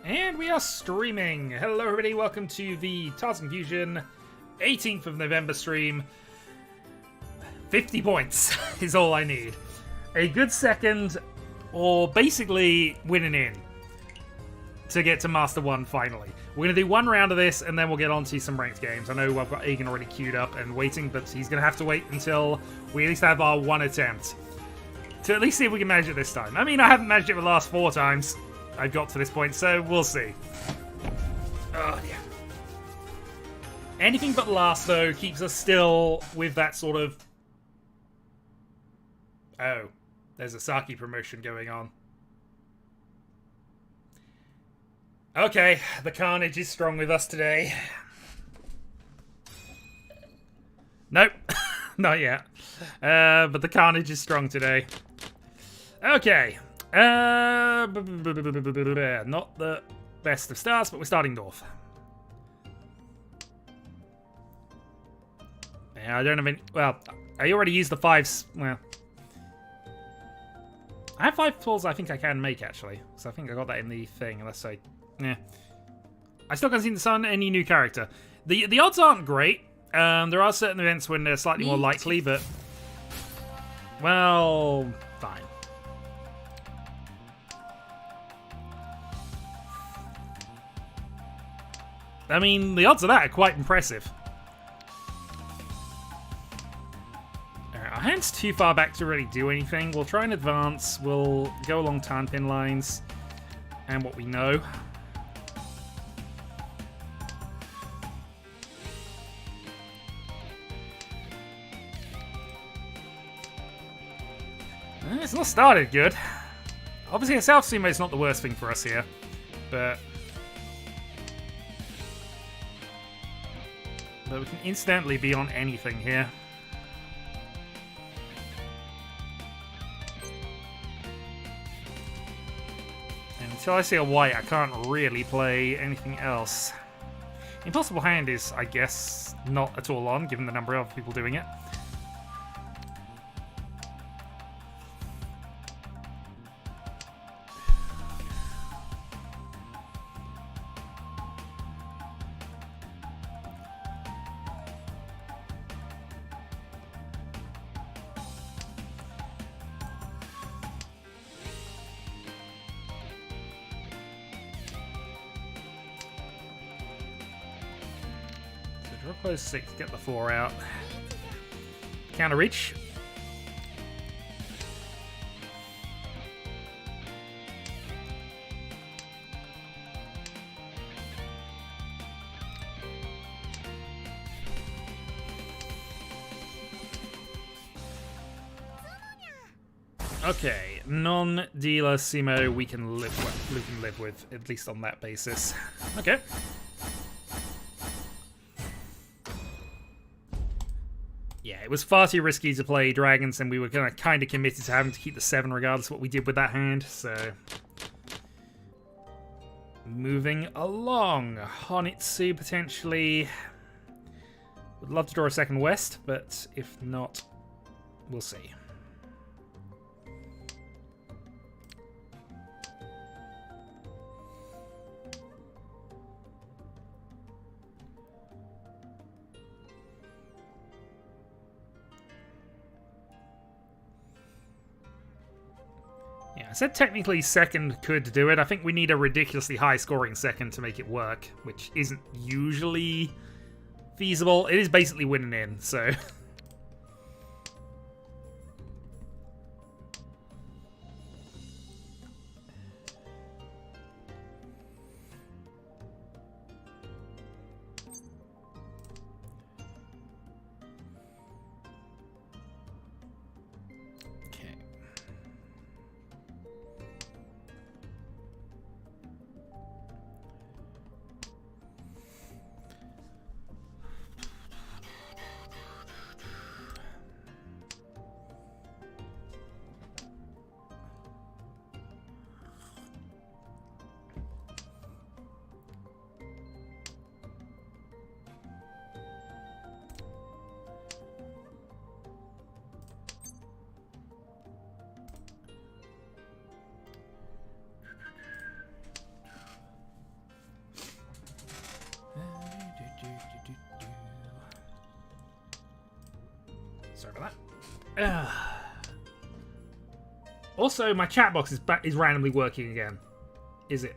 And we are streaming. Hello everybody, welcome to the Tars Confusion 18th of November stream. 50 points is all I need. A good second, or basically winning in, to get to Master 1 finally. We're going to do one round of this, and then we'll get on to some ranked games. I know I've got Aegon already queued up and waiting, but he's going to have to wait until we at least have our one attempt. To at least see if we can manage it this time. I mean, I haven't managed it the last 4 times I've got to this point, so we'll see. Oh, yeah. Anything but last, though, keeps us still with that sort of... Oh, there's a Saki promotion going on. Okay, the Carnage is strong with us today. Nope, not yet. But the Carnage is strong today. Okay. Not the best of starts, but we're starting north. Yeah, I don't have any... Well, I already used the 5s. Well, I have 5 pulls I think I can make, actually. So I think I got that in the thing, unless I... Yeah. I still can't seem to summon any new character. The odds aren't great. There are certain events when they're slightly more likely, but... Well, fine. I mean, the odds of that are quite impressive. Our hand's too far back to really do anything. We'll try and advance. We'll go along Tanpin lines and what we know. It's not started good. Obviously, a South Sumo is not the worst thing for us here, but we can incidentally be on anything here. And until I see a white, I can't really play anything else. Impossible Hand is, I guess, not at all on, given the number of people doing it. Draw close 6, get the 4 out. Counter reach. Okay, non-dealer Simo we can live with, at least on that basis. Okay. Yeah, it was far too risky to play dragons, and we were kind of committed to having to keep the 7 regardless of what we did with that hand, so... Moving along. Honitsu, potentially. Would love to draw a second west, but if not, we'll see. I said technically second could do it. I think we need a ridiculously high scoring second to make it work, which isn't usually feasible. It is basically winning in, so... Also, my chat box is randomly working again. Is it?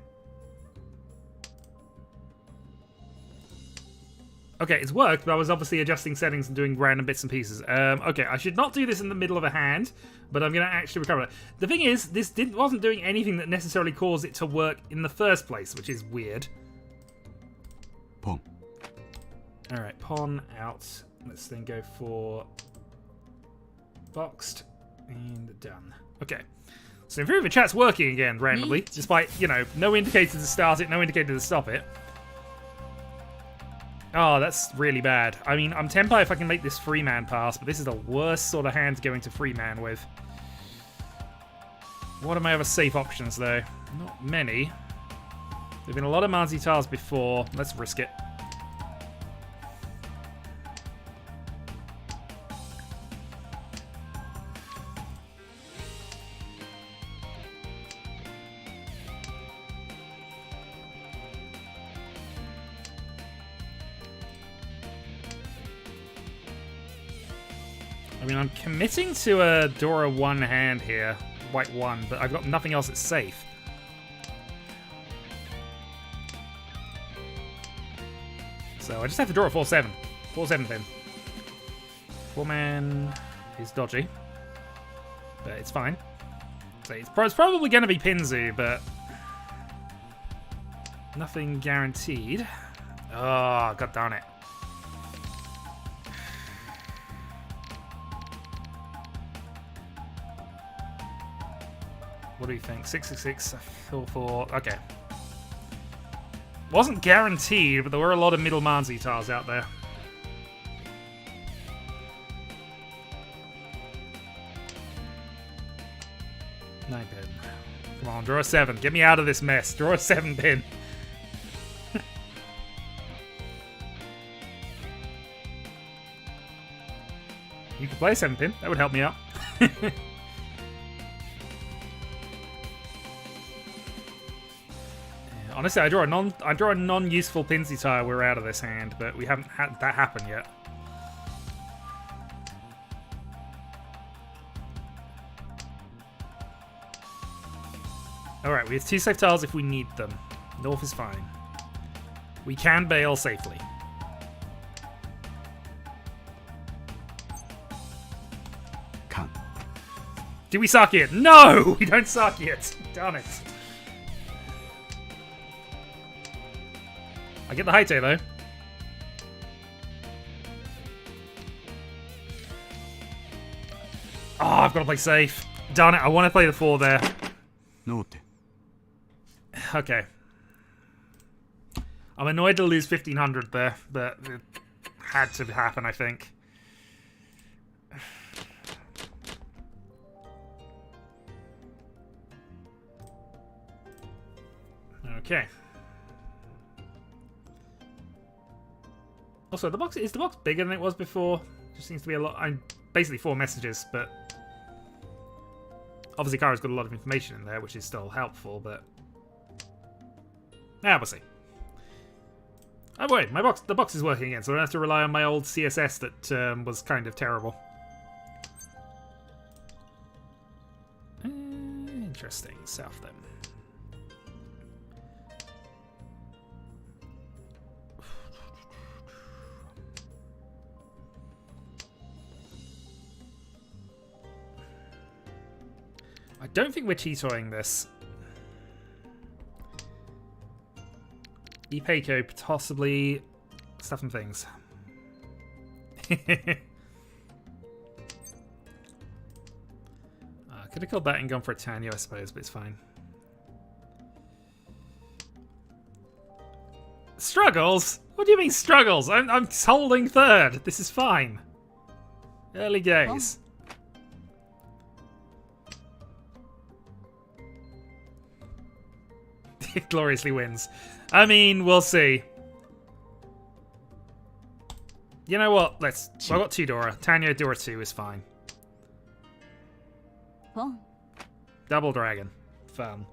Okay, it's worked, but I was obviously adjusting settings and doing random bits and pieces. Okay, I should not do this in the middle of a hand, but I'm going to actually recover it. The thing is, this wasn't doing anything that necessarily caused it to work in the first place, which is weird. Pawn. Alright, pawn out. Let's then go for boxed and done. Okay. So in theory, the chat's working again randomly, despite, you know, no indicator to start it, no indicator to stop it. Oh, that's really bad. I mean, I'm tempted if I can make this free man pass, but this is the worst sort of hand going to free man with. What are my other safe options, though? Not many. There have been a lot of Marzi tiles before. Let's risk it. I mean, I'm committing to a Dora 1 hand here, white 1, but I've got nothing else that's safe. So I just have to draw a 4-7. 4-7 pin. 4-man is dodgy, but it's fine. So it's probably going to be Pinzu, but nothing guaranteed. Oh, god darn it. What do you think? 666, 4-4. Okay. Wasn't guaranteed, but there were a lot of middle Marzi tiles out there. Nine pin. Come on, draw a 7. Get me out of this mess. Draw a 7 pin. You could play a 7 pin. That would help me out. Honestly, I draw a non-useful Pinsy tile. We're out of this hand, but we haven't had that happen yet. All right, we have 2 safe tiles if we need them. North is fine. We can bail safely. Can. Do we suck it? No, we don't suck it. Darn it. I get the high tail though. Oh, I've got to play safe. Darn it, I want to play the 4 there. Note. Okay. I'm annoyed to lose 1500 there, but it had to happen, I think. Okay. Also, is the box bigger than it was before? Just seems to be a lot. I'm basically 4 messages, but obviously Kara's got a lot of information in there, which is still helpful. But we'll see. Oh wait, the box is working again, so I don't have to rely on my old CSS that was kind of terrible. Interesting. South then. I don't think we're Cheetoing this. Epeiko, possibly stuff and things. Could have killed that and gone for a Tanyo, I suppose, but it's fine. Struggles? What do you mean struggles? I'm holding 3rd. This is fine. Early days. Gloriously wins. I mean, we'll see. You know what? Let's. Well, I got 2 Dora. Tanyo Dora 2 is fine. Oh. Double dragon. Fun.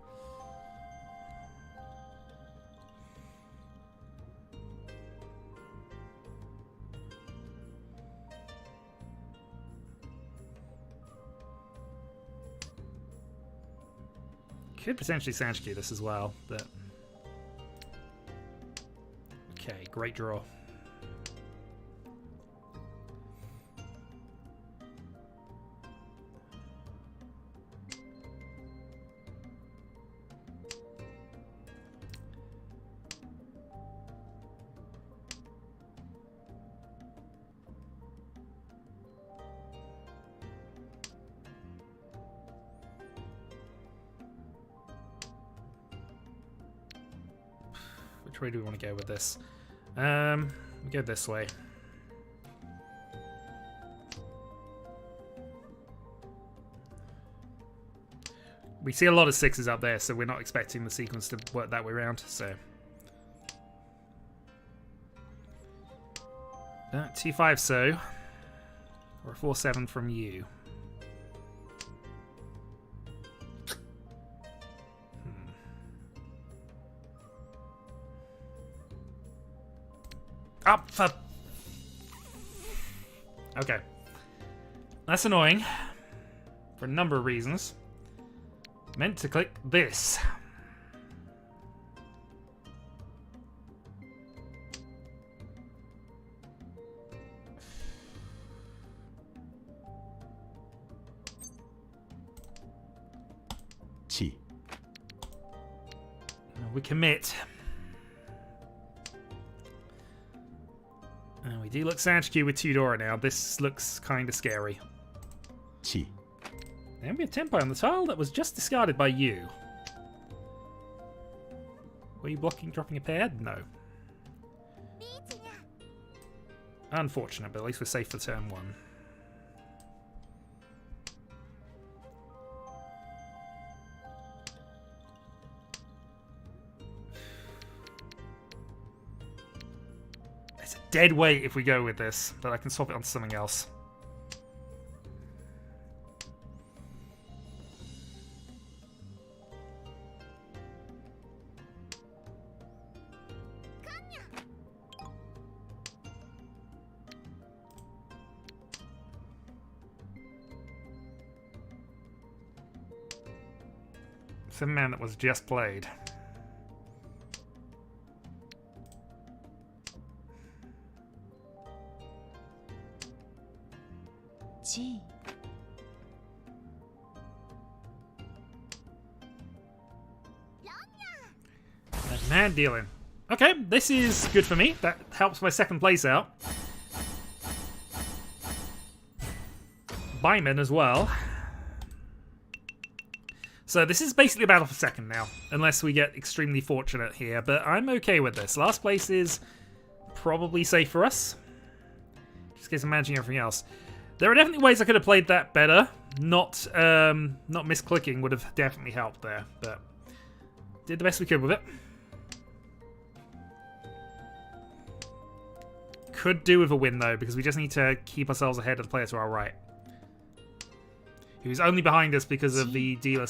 Could potentially Sanshiki this as well, but... Okay, great draw. Which way do we want to go with this? We go this way. We see a lot of 6s up there, so we're not expecting the sequence to work that way around, so... 2-5 so. Or a 4-7 from you. Up for... Okay. That's annoying. For a number of reasons. Meant to click this. Chi. We commit. We do look Sanshiki with 2 Dora now. This looks kind of scary. Chi. And we have Tempo on the tile that was just discarded by you. Were you blocking dropping a pair? No. Unfortunate, but at least we're safe for turn 1. It's a dead weight if we go with this, but I can swap it onto something else. Some man that was just played. Gee. Man dealing. Okay, this is good for me. That helps my second place out. Byman as well. So this is basically a battle for second now, unless we get extremely fortunate here, but I'm okay with this. Last place is probably safe for us. Just in case I'm managing everything else. There are definitely ways I could have played that better. Not misclicking would have definitely helped there, but did the best we could with it. Could do with a win though, because we just need to keep ourselves ahead of the player to our right. Who's only behind us because of the non-dealer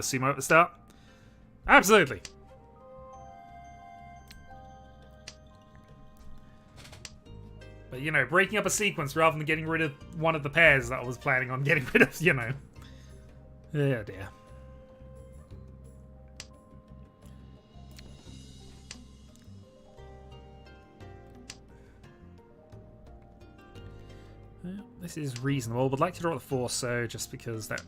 sumo at the start. Absolutely. But, you know, breaking up a sequence rather than getting rid of one of the pairs that I was planning on getting rid of, you know. Oh, dear. Well, this is reasonable. Would like to draw the 4, so just because that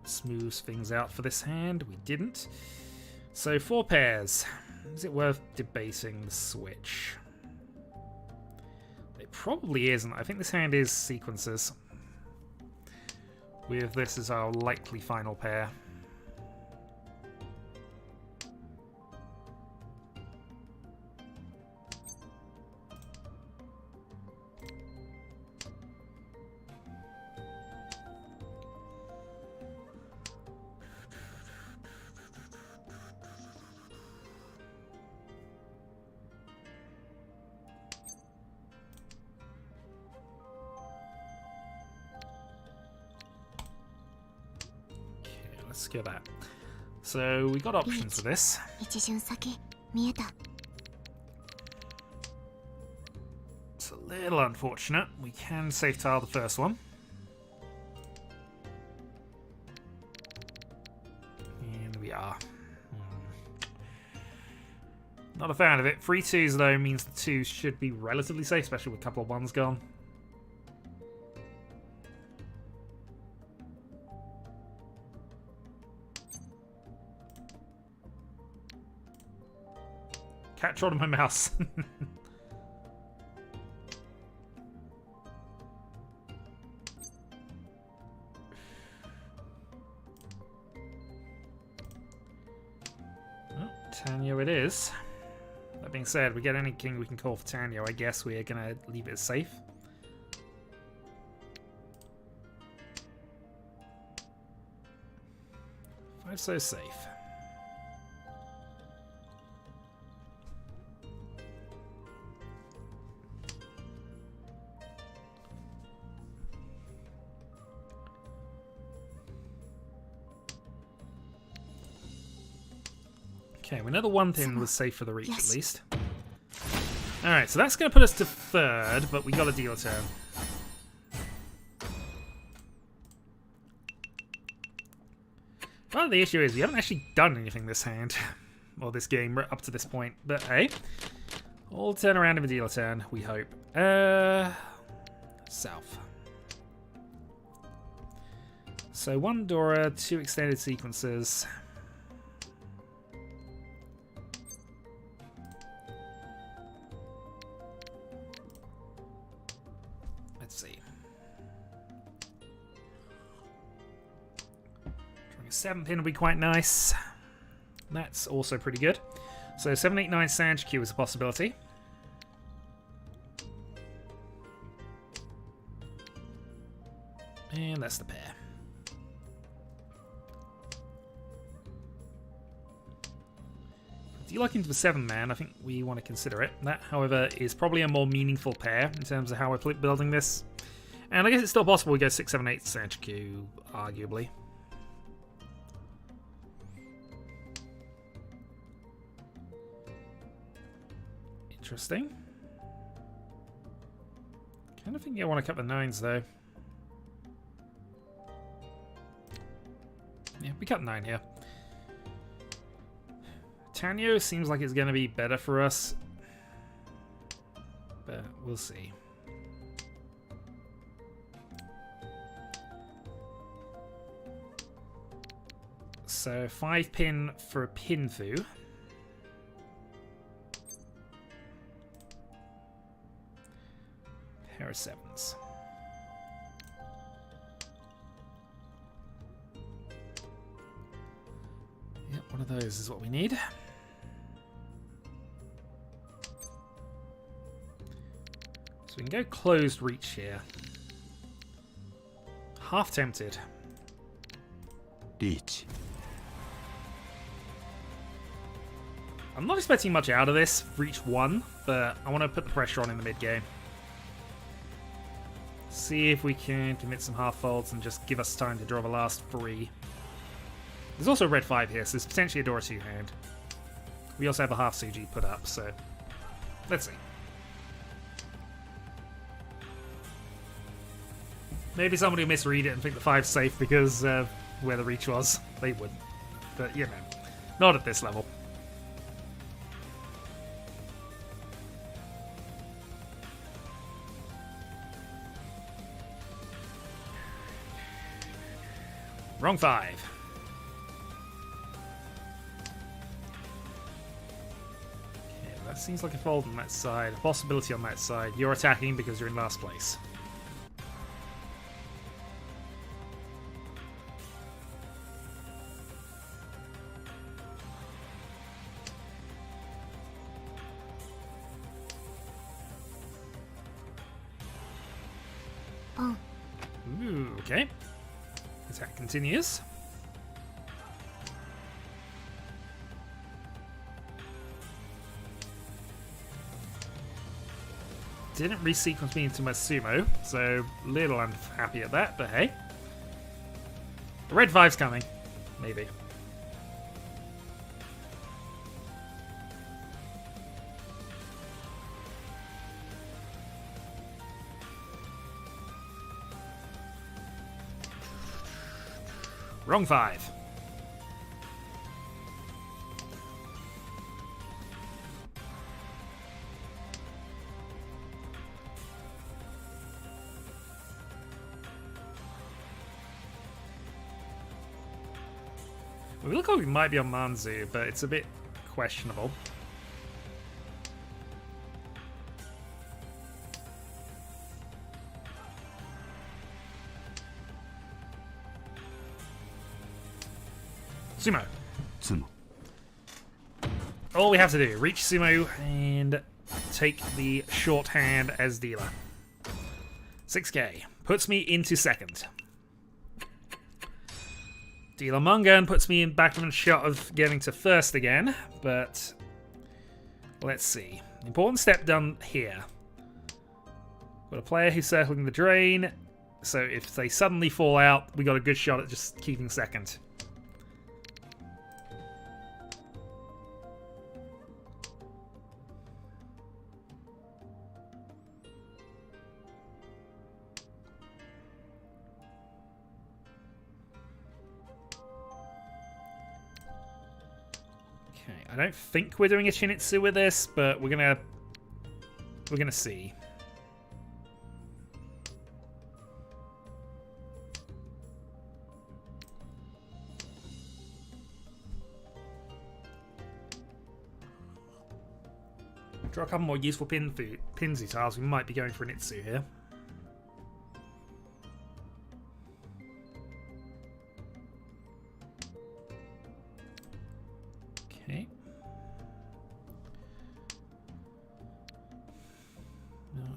smooths things out for this hand. We didn't. So 4 pairs. Is it worth debating the switch? It probably isn't. I think this hand is sequences. With this as our likely final pair. Let's get that. So we got options for this. It's a little unfortunate. We can safe tile the first one. And we we are. Not a fan of it. 3 2s, though, means the 2s should be relatively safe, especially with a couple of 1s gone. Cat trod on my mouse. Tanyo it is. That being said, we get any king we can call for Tanyo. I guess we're going to leave it as safe. Five so safe. Okay, we know the 1 pin was safe for the Riichi at least. Alright, so that's going to put us to 3rd, but we got to deal a turn. Well, the issue is we haven't actually done anything this hand, or this game up to this point. But hey, we'll turn around and deal a turn, we hope. South. So 1 Dora, 2 extended sequences. Let's see. 7 pin will be quite nice. That's also pretty good. So 7, 8, 9 Sanj Q is a possibility. And that's the pair. If you look into the 7 man, I think we want to consider it. That, however, is probably a more meaningful pair in terms of how we're building this. And I guess it's still possible we go 6, 7, 8 Sanj Q, arguably. Interesting. Kind of think I want to cut the 9s though. Yeah, we cut 9 here. Tanyo seems like it's going to be better for us, but we'll see. So 5 pin for a Pinfu. Pair of 7s. Yep, one of those is what we need. So we can go closed reach here. Half tempted. Riichi. I'm not expecting much out of this, reach 1, but I want to put the pressure on in the mid game. See if we can commit some half folds and just give us time to draw the last 3. There's also a red 5 here, so there's potentially a Dora 2 hand. We also have a half Suji put up, so let's see. Maybe somebody will misread it and think the 5's safe because of where the reach was. They wouldn't. But, you know, not at this level. Wrong 5. Okay, that seems like a fold on that side. A possibility on that side. You're attacking because you're in last place. Oh. Ooh, okay. Attack continues. Didn't resequence me into my sumo, so little unhappy at that, but hey. The red 5's coming. Maybe. Wrong 5. We look like we might be on Manzu, but it's a bit questionable. Sumo. Tsumo. All we have to do, reach Sumo and take the shorthand as dealer. 6k. Puts me into second. Dealer Mungan puts me in back of a shot of getting to first again, but let's see. Important step done here. Got a player who's circling the drain, so if they suddenly fall out, we got a good shot at just keeping second. I don't think we're doing a Shinitsu with this, but we're gonna see. Draw a couple more useful Pinzu tiles. We might be going for an Itsu here. Okay.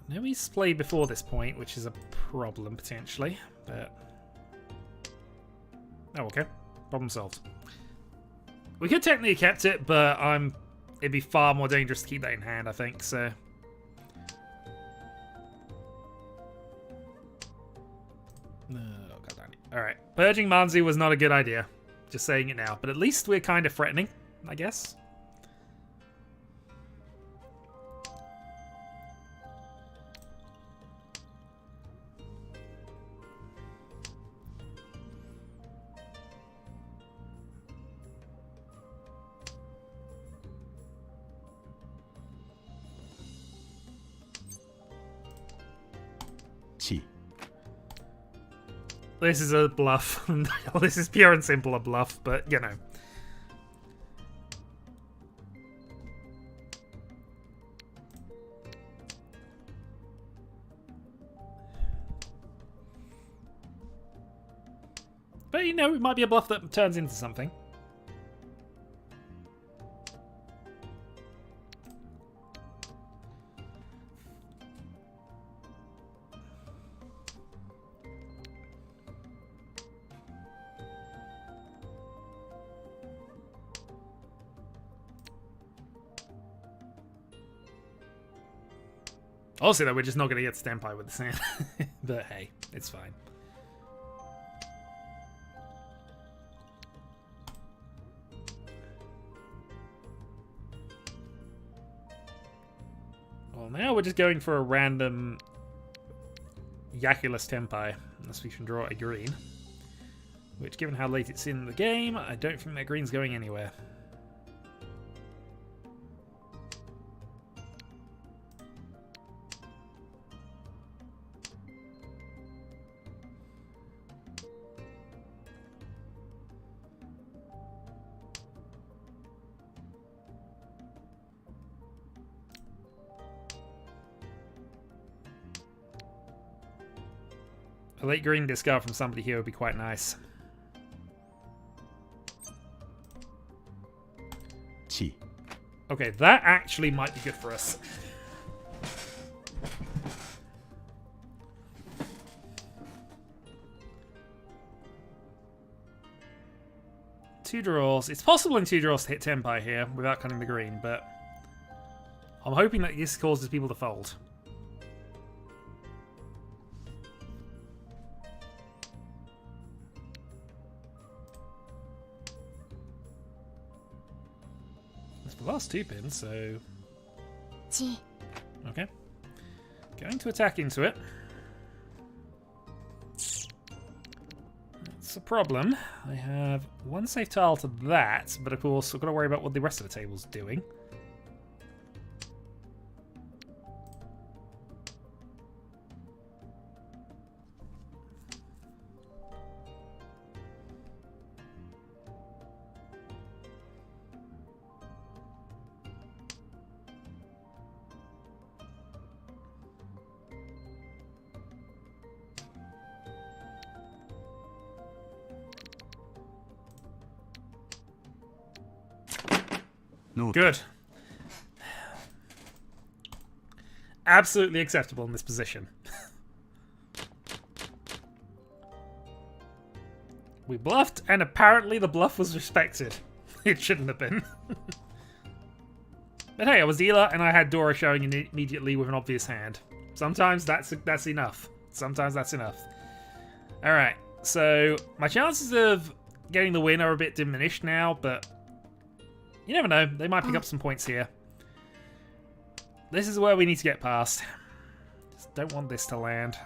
No, he's played before this point, which is a problem potentially, but oh, okay, problem solved. We could technically have kept it, but it'd be far more dangerous to keep that in hand, I think. So. Oh, God damn it. All right, purging Manzu was not a good idea. Just saying it now, but at least we're kind of threatening, I guess. Chi. This is a bluff. This is pure and simple a bluff, but you know. But you know, it might be a bluff that turns into something. Also, though, we're just not going to get Stenpai with the sand. But hey, it's fine. Well, now we're just going for a random Yakulus Tenpai, unless we can draw a green. Which, given how late it's in the game, I don't think that green's going anywhere. A late green discard from somebody here would be quite nice. Chi. Okay, that actually might be good for us. Two draws. It's possible in two draws to hit Tenpai here without cutting the green, but I'm hoping that this causes people to fold. The last two pins, so okay. Going to attack into it. That's a problem. I have one safe tile to that, but of course I've got to worry about what the rest of the table's doing. ノート Good. Absolutely acceptable in this position. We bluffed, and apparently the bluff was respected. It shouldn't have been. But hey, I was dealer, and I had Dora showing immediately with an obvious hand. Sometimes that's enough. Sometimes that's enough. Alright, so my chances of getting the win are a bit diminished now, but you never know. They might pick up some points here. This is where we need to get past. Just don't want this to land.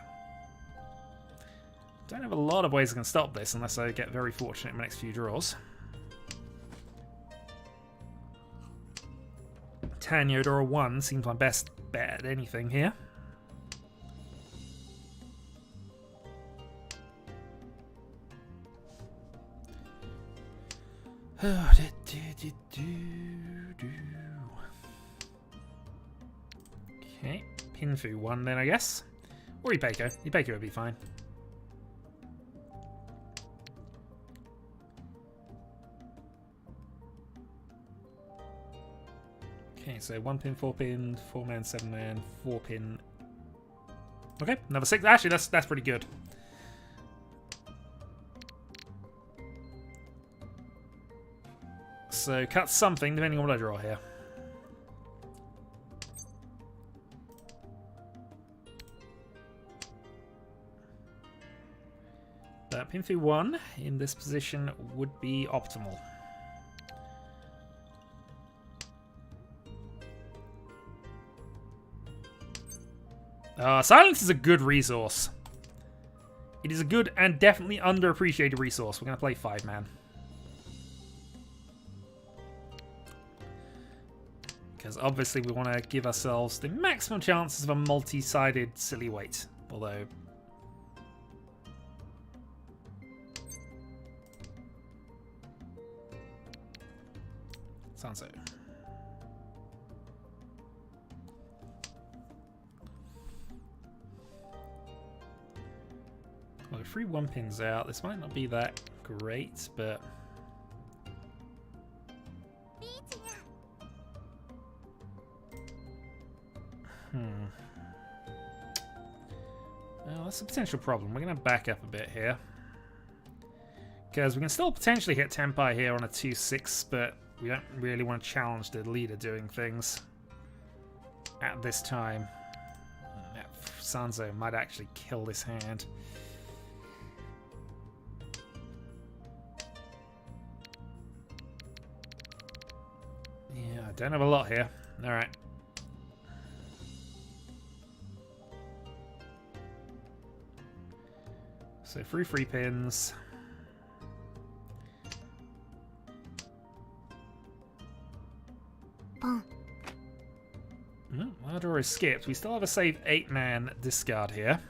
Don't have a lot of ways I can stop this unless I get very fortunate in my next few draws. Tanyo Dora 1 seems my best bet at anything here. Okay, Pinfu 1 then, I guess. Or Ipeiko. Ipeiko would be fine. Okay, so 1 pin, 4 pin, 4 man, 7 man, 4 pin. Okay, another 6. Actually, that's pretty good. So cut something depending on what I draw here. Pin through 1 in this position would be optimal. Silence is a good resource. It is a good and definitely underappreciated resource. We're going to play 5-man. Because obviously we want to give ourselves the maximum chances of a multi-sided silly weight. Although... Sounds so. Well, 3 1-pins out. This might not be that great, but... Well, that's a potential problem. We're going to back up a bit here. Because we can still potentially hit Tenpai here on a 2-6, but we don't really want to challenge the leader doing things at this time. Sanzo might actually kill this hand. Yeah, I don't have a lot here. Alright. So 3 free pins. Our draw is skipped. We still have a save 8-man discard here.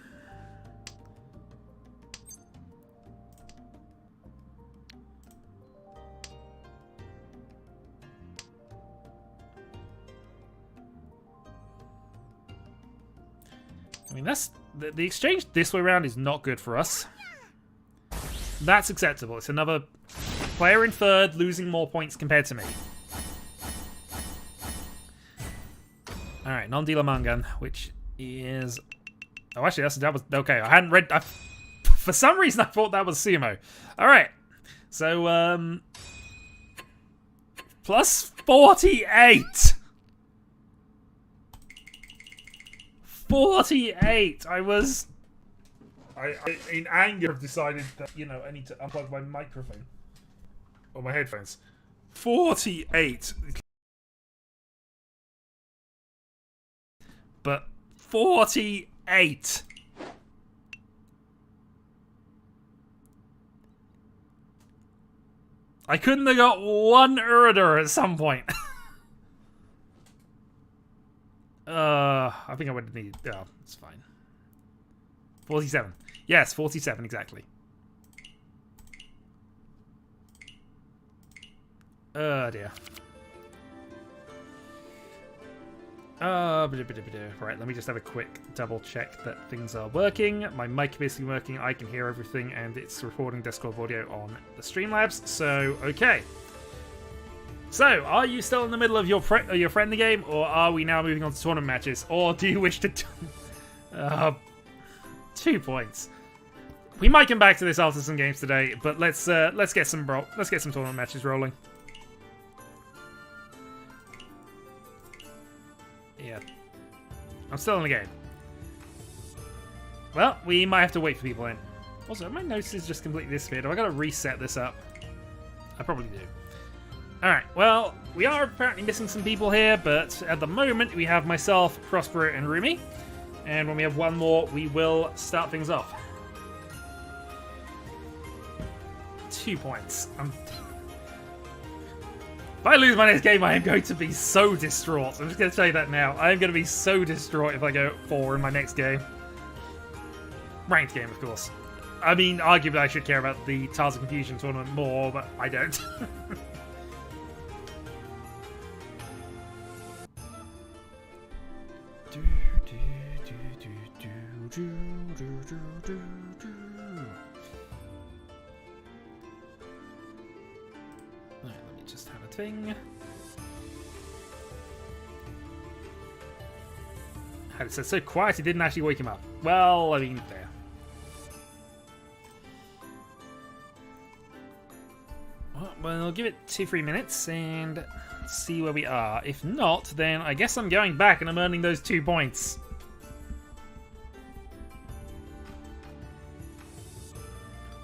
I mean, that's the exchange this way around is not good for us. That's acceptable. It's another player in third losing more points compared to me. Alright, non-dealer Mangan, which is... Oh, actually, that was... Okay, I hadn't read... For some reason, I thought that was Sumo. Alright, so, plus 48! 48! I was... I in anger, have decided that, you know, I need to unplug my microphone. Or my headphones. 48! But 48! I couldn't have got one Uridur at some point. I think I would have needed... Oh, it's fine. 47. Yes, 47, exactly. Oh, dear. Right, let me just have a quick double check that things are working. My mic is basically working, I can hear everything, and it's recording Discord audio on the Streamlabs, so okay. So, are you still in the middle of your friendly game, or are we now moving on to tournament matches? Or do you wish to... 2 points. We might come back to this after some games today, but let's get some tournament matches rolling. Yeah. I'm still in the game. Well, we might have to wait for people in. Also, my notes is just completely disappeared. Have I got to reset this up? I probably do. Alright, well, we are apparently missing some people here, but at the moment we have myself, Prospero, and Rumi. And when we have one more, we will start things off. 2 points. If I lose my next game, I am going to be so distraught. I'm just going to tell you that now. I am going to be so distraught if I go 4 in my next game. Ranked game, of course. I mean, arguably I should care about the Tiles of Confusion tournament more, but I don't. Let me just have a thing. Had it said so quiet, it didn't actually wake him up. Well, I mean, there. Well, I'll give it 2-3 minutes and see where we are. If not, then I guess I'm going back and I'm earning those 2 points.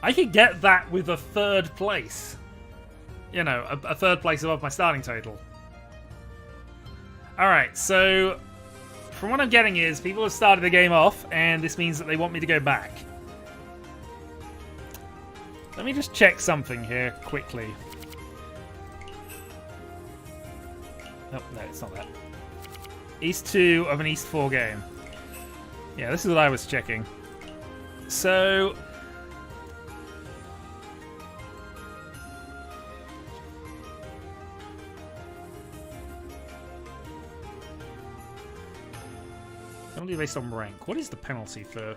I could get that with a 3rd place. You know, a 3rd place above my starting total. Alright, so from what I'm getting is people have started the game off and this means that they want me to go back. Let me just check something here quickly. Nope, no, it's not that. East 2 of an East 4 game. Yeah, this is what I was checking. So... penalty based on rank. What is the penalty for...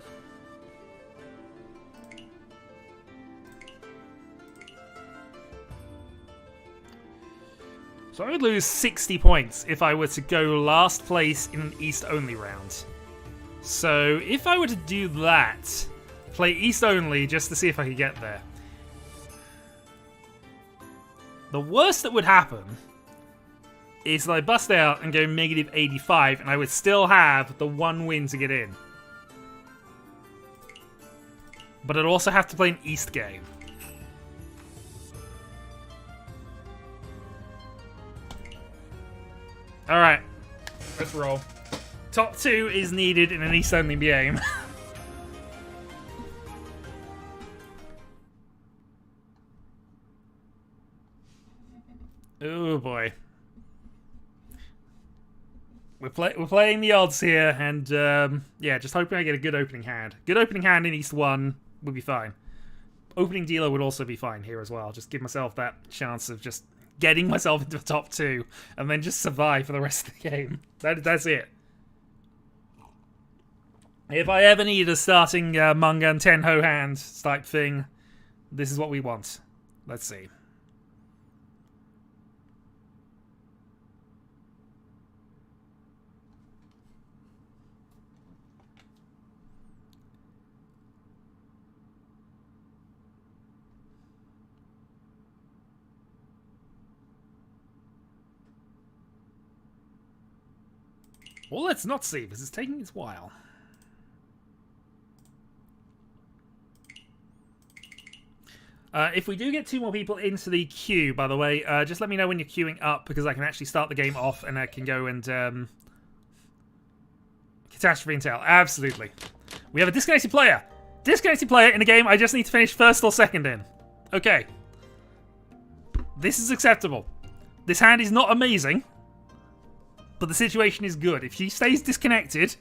So I would lose 60 points if I were to go last place in an East-only round. So if I were to do that, play East-only just to see if I could get there. The worst that would happen is that I bust out and go negative 85 and I would still have the 1 win to get in. But I'd also have to play an East game. Alright, let's roll. Top 2 is needed in an East-only game. Oh boy. We're playing the odds here, and yeah, just hoping I get a good opening hand. Good opening hand in East 1 would be fine. Opening dealer would also be fine here as well. Just give myself that chance of just getting myself into the top 2, and then just survive for the rest of the game. That's it. If I ever need a starting Mungan Tenho hand type thing, this is what we want. Let's see. Well, let's not see, because it's taking its while. If we do get 2 more people into the queue, by the way, just let me know when you're queuing up, because I can actually start the game off and I can go and... Catastrophe Intel, absolutely. We have a disconnected player. Disconnected player in a game I just need to finish 1st or 2nd in. Okay. This is acceptable. This hand is not amazing, but the situation is good. If he stays disconnected,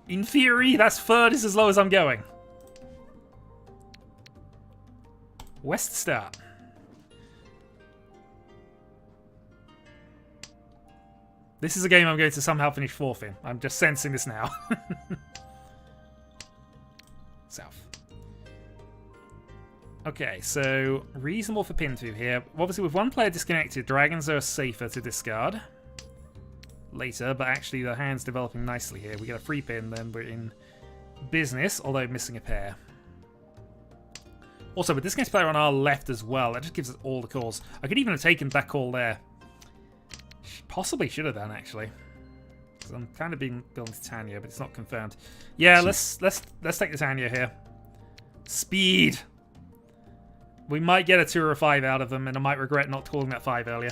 in theory, that's 3rd is as low as I'm going. West start. This is a game I'm going to somehow finish 4th in. I'm just sensing this now. South. Okay, so reasonable for pin through here. Obviously, with one player disconnected, dragons are safer to discard later, but actually the hand's developing nicely here. We get a free pin, then we're in business, although missing a pair. Also, with disconnected player on our left as well, that just gives us all the calls. I could even have taken that call there. Possibly should have done, actually. Because I'm kind of being building Titania, but it's not confirmed. Yeah, let's take Titania here. Speed. We might get a 2 or a 5 out of them, and I might regret not calling that 5 earlier.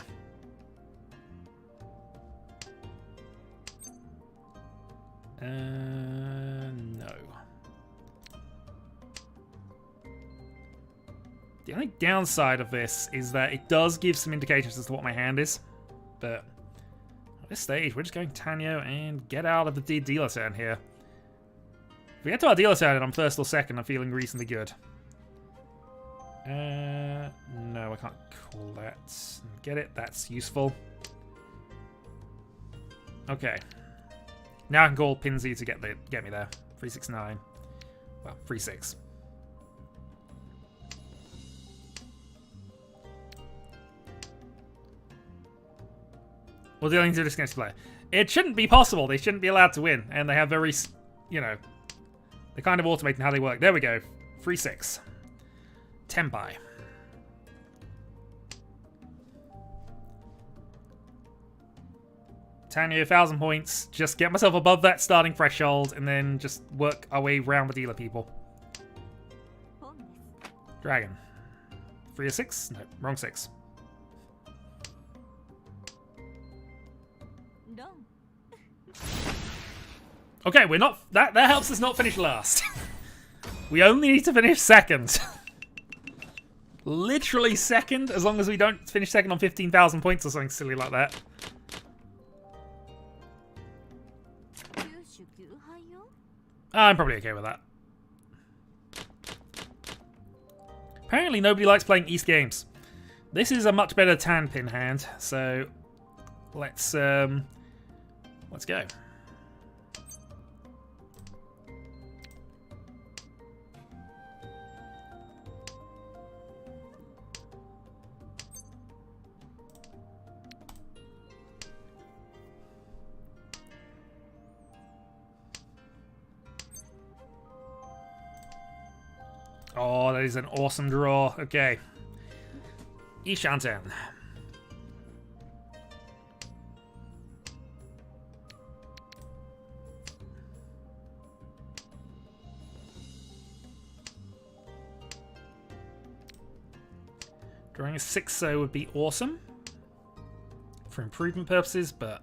No. The only downside of this is that it does give some indications as to what my hand is. But at this stage, we're just going Tanyo and get out of the dealer turn here. If we get to our dealer turn and I'm first or second, I'm feeling reasonably good. No, I can't call that. Get it? That's useful. Okay. Now I can call Pinsy to get me there. 369. Well, 36. Well, dealing to a disconnected player. It shouldn't be possible. They shouldn't be allowed to win. And they have very, you know, they're kind of automating how they work. There we go. 3-6. Tempai. Tanya, 1,000 points. Just get myself above that starting threshold and then just work our way around the dealer people. Dragon. 3 or 6? No, wrong 6. Okay, we're not. That helps us not finish last. We only need to finish second. Literally second, as long as we don't finish second on 15,000 points or something silly like that. I'm probably okay with that. Apparently nobody likes playing East games. This is a much better tan pin hand, so let's go. Oh, that is an awesome draw. Okay. Ishanten. Drawing a 6-0 would be awesome for improvement purposes, but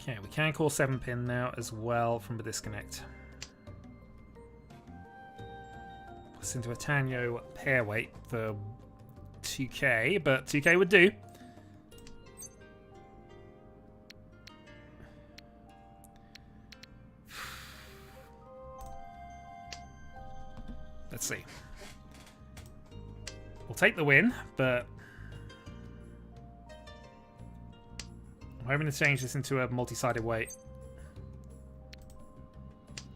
okay, we can call 7-pin now as well from the disconnect. Puts into a Tanyo pair weight for 2k, but 2k would do. Let's see. We'll take the win, but I'm hoping to change this into a multi-sided weight.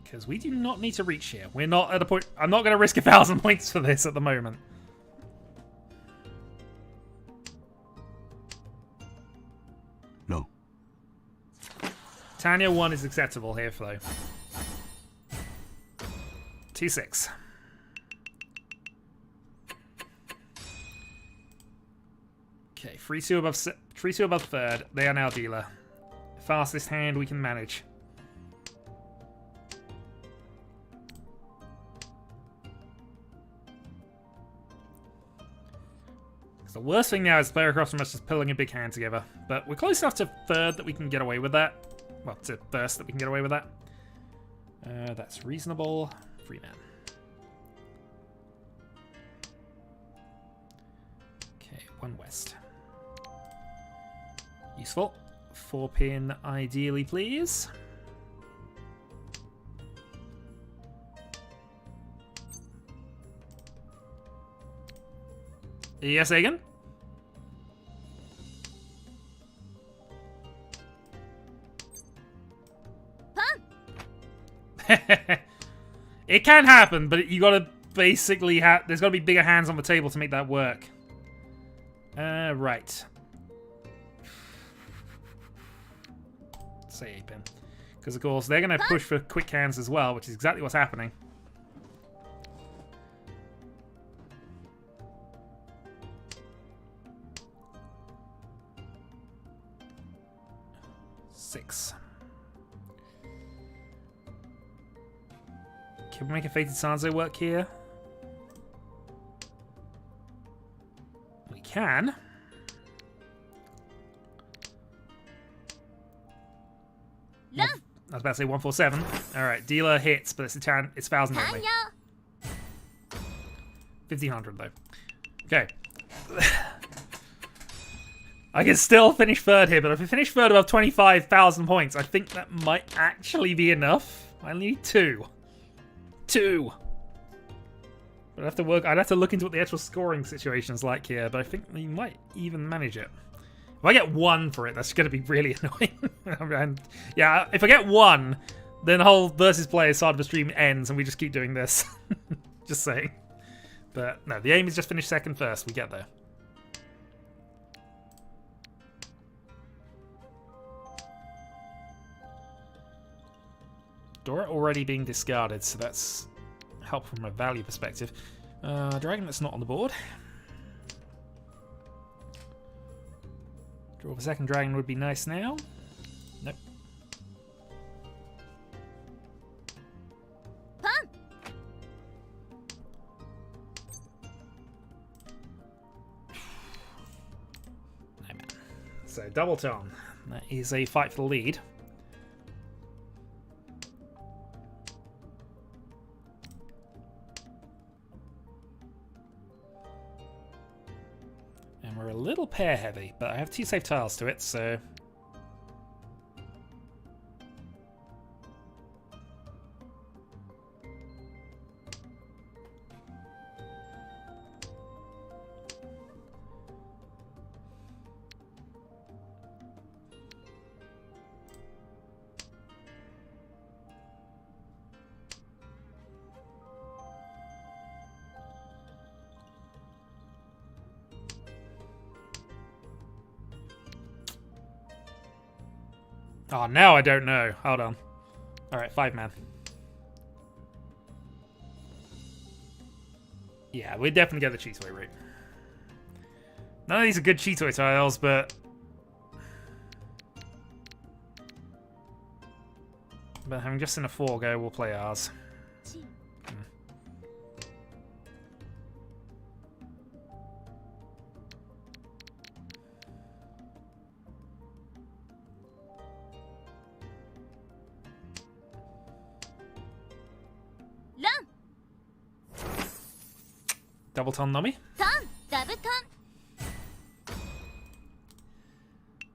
Because we do not need to reach here. We're not at a point. I'm not going to risk 1,000 points for this at the moment. No. Tanya 1 is acceptable here, though. 2-6. Okay, 3-2 above 3-2 above third. They are now dealer. Fastest hand we can manage. The worst thing now is the player across from us just pulling a big hand together. But we're close enough to third that we can get away with that. Well, to first that we can get away with that. That's reasonable. Free man. Okay, 1 west. Useful. 4-pin ideally, please. Yes, Egan? It can happen, but you gotta basically have... There's gotta be bigger hands on the table to make that work. Right. Say 8-pin. Because, of course, they're gonna push for quick hands as well, which is exactly what's happening. Six. Can we make a Fated Sanzo work here? We can. No. I was about to say 147. Alright, dealer hits, but it's 1,000 only. 1,500 though. Okay. I can still finish third here, but if I finish third above 25,000 points, I think that might actually be enough. I need 2. 2. But I'd have to look into what the actual scoring situation is like here, but I think we might even manage it. If I get 1 for it, that's going to be really annoying. And yeah, if I get 1, then the whole versus players side of the stream ends and we just keep doing this. Just saying. But no, the aim is just finish second first. We get there. Dora already being discarded, so that's helpful from a value perspective. Dragon that's not on the board. Draw the second dragon would be nice now. Nope. No, man. So double tone. That is a fight for the lead. We're a little pair heavy, but I have 2 safe tiles to it, so... Oh, now I don't know. Hold on. Alright, 5-man. Yeah, we definitely get the Cheataway route. None of these are good Cheataway tiles, but... But having just seen a 4 go, we'll play ours. Double ton Nomi.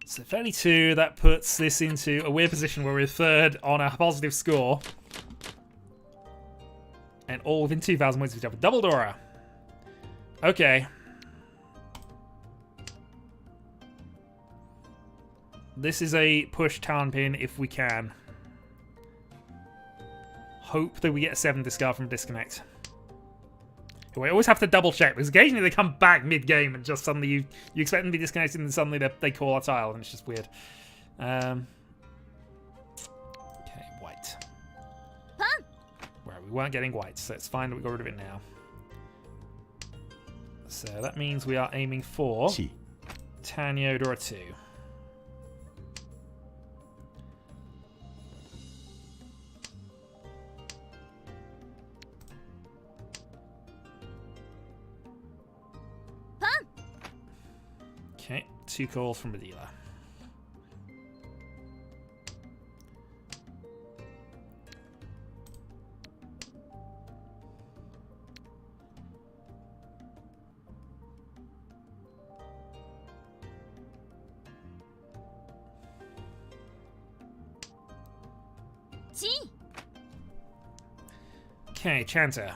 So 32, that puts this into a weird position where we're third on a positive score. And all within 2,000 points of each other. Double Dora. Okay. This is a push town pin if we can. Hope that we get a 7 discard from disconnect. We always have to double check because occasionally they come back mid-game and just suddenly you expect them to be disconnected and suddenly they call a tile and it's just weird. Okay, white. Well, we weren't getting white, so it's fine that we got rid of it now. So that means we are aiming for Tanyo Dora 2. Okay, 2 calls from the dealer. Okay, Chanter.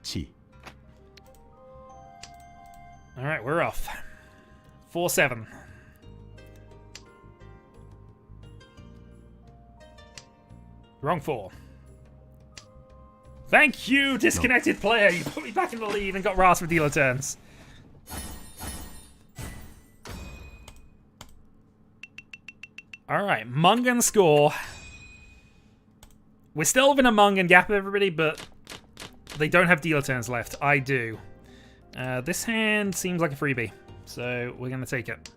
Chi. Alright, we're off. 4-7. Wrong 4. Thank you, disconnected player. You put me back in the lead and got Ras for dealer turns. Alright, Mungan score. We're still within a Mungan gap, everybody, but they don't have dealer turns left. I do. This hand seems like a freebie, so we're going to take it.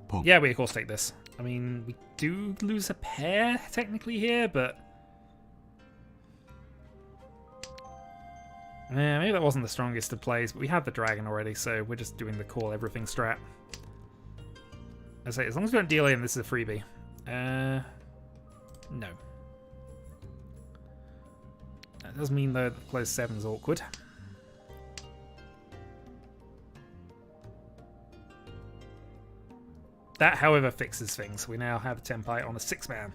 Pong. Yeah, we of course take this. I mean, we do lose a pair technically here, but yeah, maybe that wasn't the strongest of plays, but we have the dragon already, so we're just doing the call everything strat. I say, as long as we don't deal in, this is a freebie. No. That does mean, though, that close 7 is awkward. That, however, fixes things. We now have a Tenpai on a 6-man.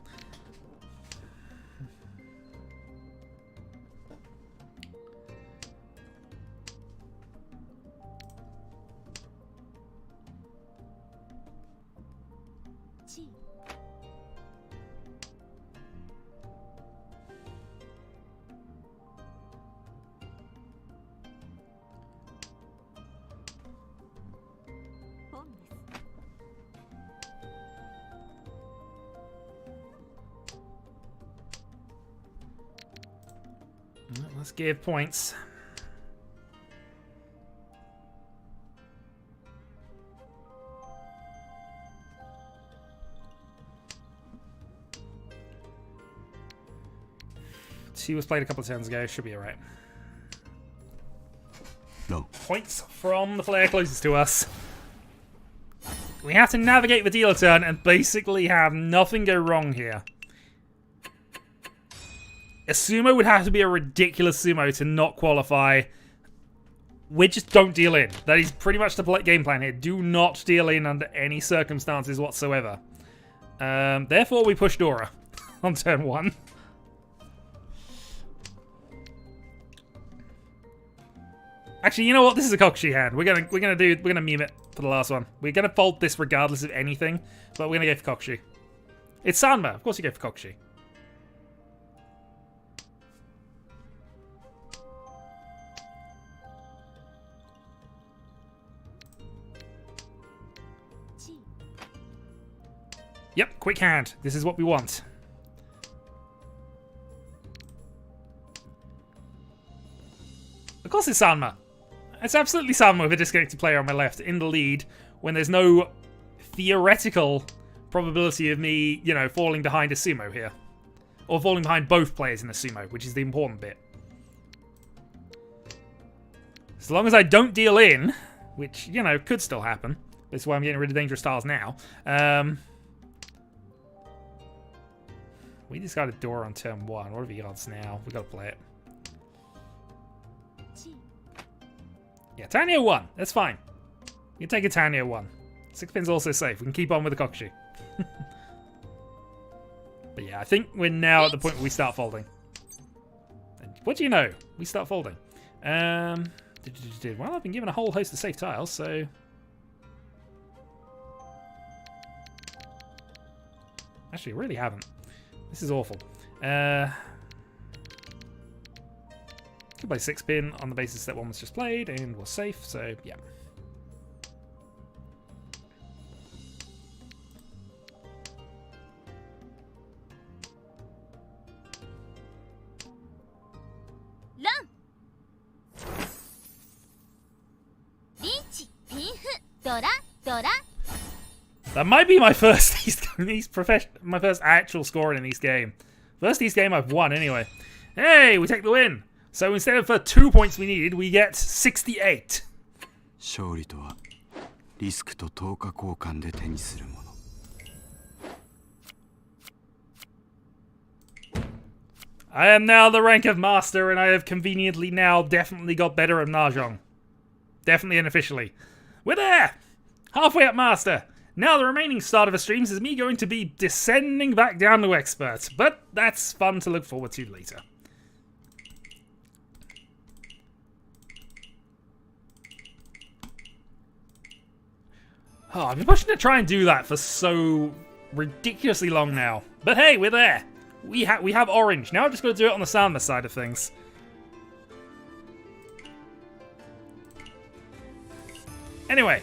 Let's give points. She was played a couple of turns ago. Should be alright. No. Points from the player closest to us. We have to navigate the dealer turn and basically have nothing go wrong here. A sumo would have to be a ridiculous sumo to not qualify. We just don't deal in. That is pretty much the game plan here. Do not deal in under any circumstances whatsoever. Therefore, we push Dora on turn 1. Actually, you know what? This is a Kokushi hand. We're gonna meme it for the last one. We're gonna fold this regardless of anything, but we're gonna go for Kokushi. It's Sanma. Of course, you go for Kokushi. Yep, quick hand. This is what we want. Of course it's Sanma. It's absolutely Sanma with a disconnected player on my left in the lead when there's no theoretical probability of me, you know, falling behind a sumo here. Or falling behind both players in a sumo, which is the important bit. As long as I don't deal in, which, you know, could still happen. That's why I'm getting rid of dangerous tiles now. We discarded Dora on turn 1. What are the odds now? We've got to play it. Yeah, Tanyo 1. That's fine. You can take a Tanyo 1. 6-pin's also safe. We can keep on with the Kokushi. But yeah, I think we're now at the point where we start folding. And what do you know? We start folding. Well, I've been given a whole host of safe tiles, so... Actually, I really haven't. This is awful. Could play 6-pin on the basis that 1 was just played and was safe, so yeah. Run! Riichi, Pinfu, Dora, Dora. That might be my first my first actual scoring in East game. First East game I've won anyway. Hey, we take the win. So instead of 2 points we needed, we get 68. 勝利とはリスクと等価交換で手にするもの。I am now the rank of master, and I have conveniently now definitely got better at Mahjong. Definitely and officially. We're there! Halfway up master. Now the remaining start of the streams is me going to be descending back down to expert, but that's fun to look forward to later. Oh, I've been pushing to try and do that for so ridiculously long now. But hey, we're there. We have orange. Now I've just got to do it on the Sama side of things. Anyway.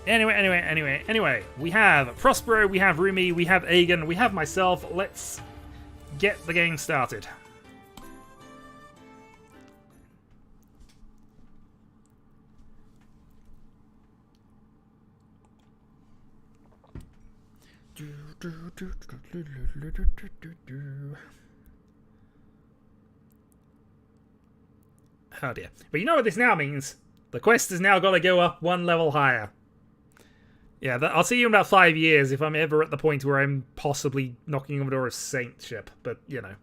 We have Prospero, we have Rumi, we have Aegon, we have myself. Let's get the game started. Oh dear. But you know what this now means? The quest has now got to go up one level higher. Yeah, I'll see you in about 5 years if I'm ever at the point where I'm possibly knocking on the door of saintship, but, you know.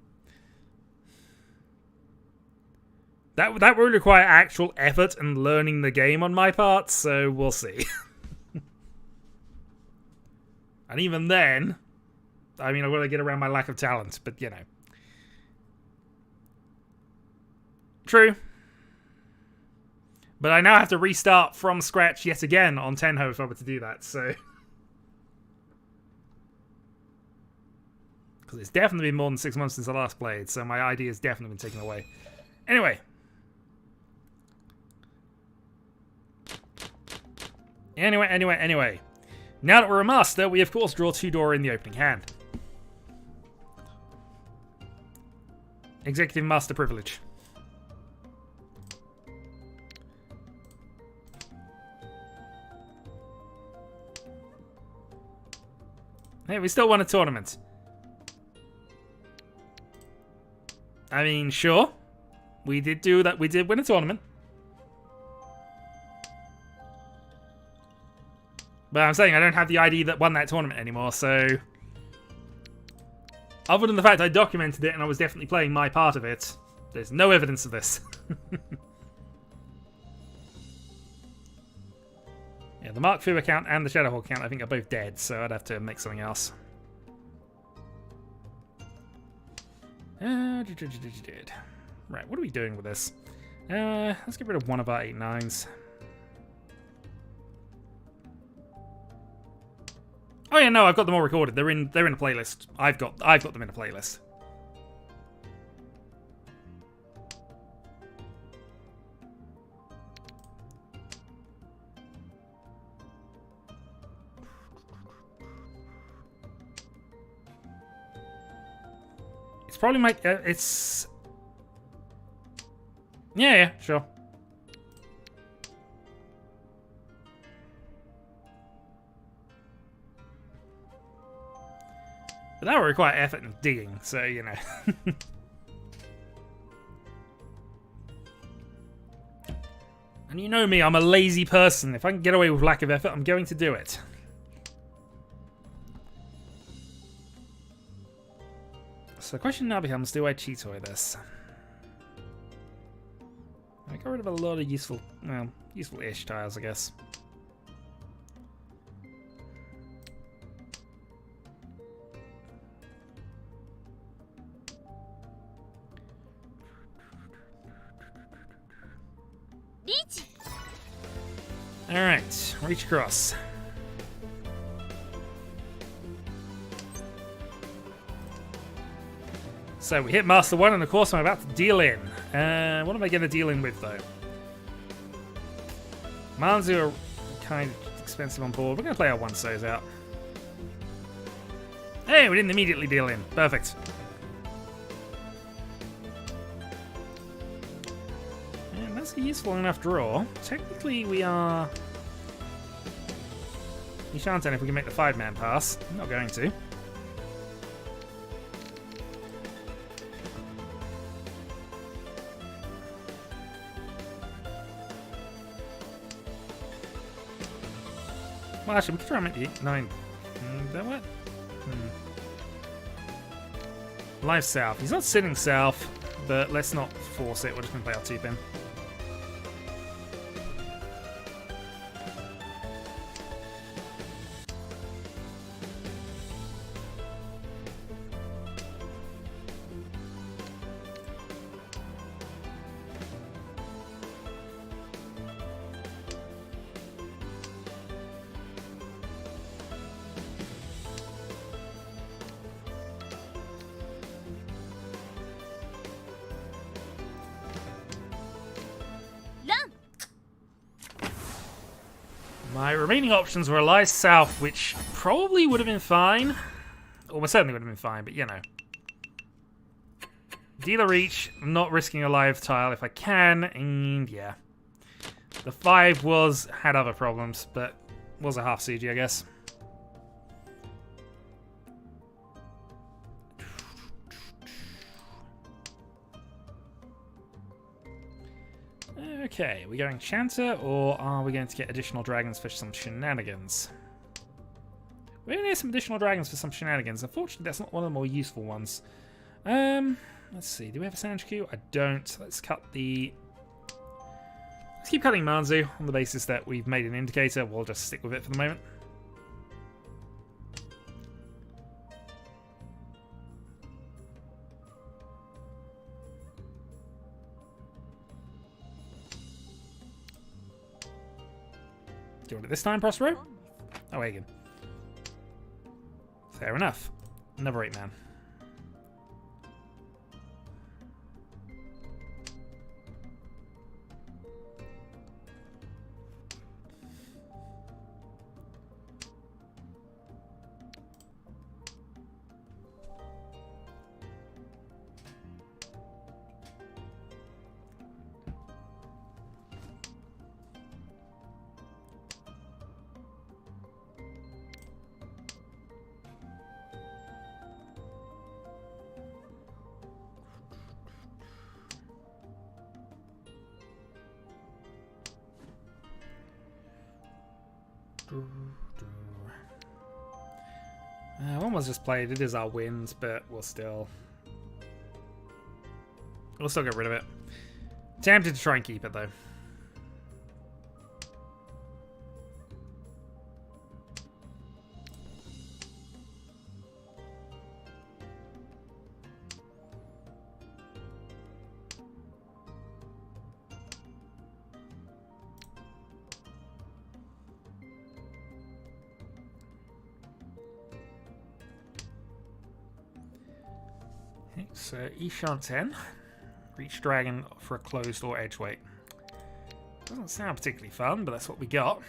That would require actual effort and learning the game on my part, so we'll see. And even then, I mean, I've got to get around my lack of talent, but, you know. True. But I now have to restart from scratch yet again on Tenho if I were to do that, so... Because it's definitely been more than 6 months since I last played, so my ID has definitely been taken away. Anyway. Anyway. Now that we're a master, we of course draw 2 Dora in the opening hand. Executive Master Privilege. Hey, we still won a tournament. I mean, sure. We did do that. We did win a tournament. But I'm saying I don't have the ID that won that tournament anymore, so... Other than the fact I documented it and I was definitely playing my part of it, there's no evidence of this. Yeah, the Mark Fu account and the Shadowhawk account I think are both dead, so I'd have to make something else. Right, what are we doing with this? Let's get rid of one of our 8/9s. Oh yeah, no, I've got them all recorded. They're in a playlist. I've got them in a playlist. It's probably my it's yeah, sure. But that would require effort and digging, so, you know. And you know me, I'm a lazy person. If I can get away with lack of effort, I'm going to do it. So the question now becomes, do I cheat-toy this? I got rid of a lot of useful, well, useful-ish tiles, I guess. Riichi. Alright, reach across. So we hit Master 1, and of course I'm about to deal in. What am I going to deal in with, though? Manzu are kind of expensive on board. We're going to play our 1-Sos out. Hey, we didn't immediately deal in. Perfect. And that's a useful enough draw. Technically, we are... Nishanten if we can make the 5-man pass. I'm not going to. Well, actually, we could try and make the 9. That what? Live south. He's not sitting south, but let's not force it. We're just going to play our 2-pin. My remaining options were Live South, which probably would have been fine. Almost certainly would have been fine, but you know. Deal a Reach, not risking a live tile if I can, and yeah. The 5 had other problems, but was a half CG, I guess. Okay, are we going Chanter, or are we going to get additional dragons for some shenanigans? We're going to get some additional dragons for some shenanigans. Unfortunately, that's not one of the more useful ones. Let's see. Do we have a sandwich queue? I don't. Let's cut the... Let's keep cutting Manzu on the basis that we've made an indicator. We'll just stick with it for the moment. Do you want it this time, Prospero? Oh, Aegon. Fair enough. Another 8-man. One was just played. It is our wins, but we'll still get rid of it. Tempted to try and keep it though. So Ishan 10, Reach Dragon for a closed or edge weight. Doesn't sound particularly fun, but that's what we got.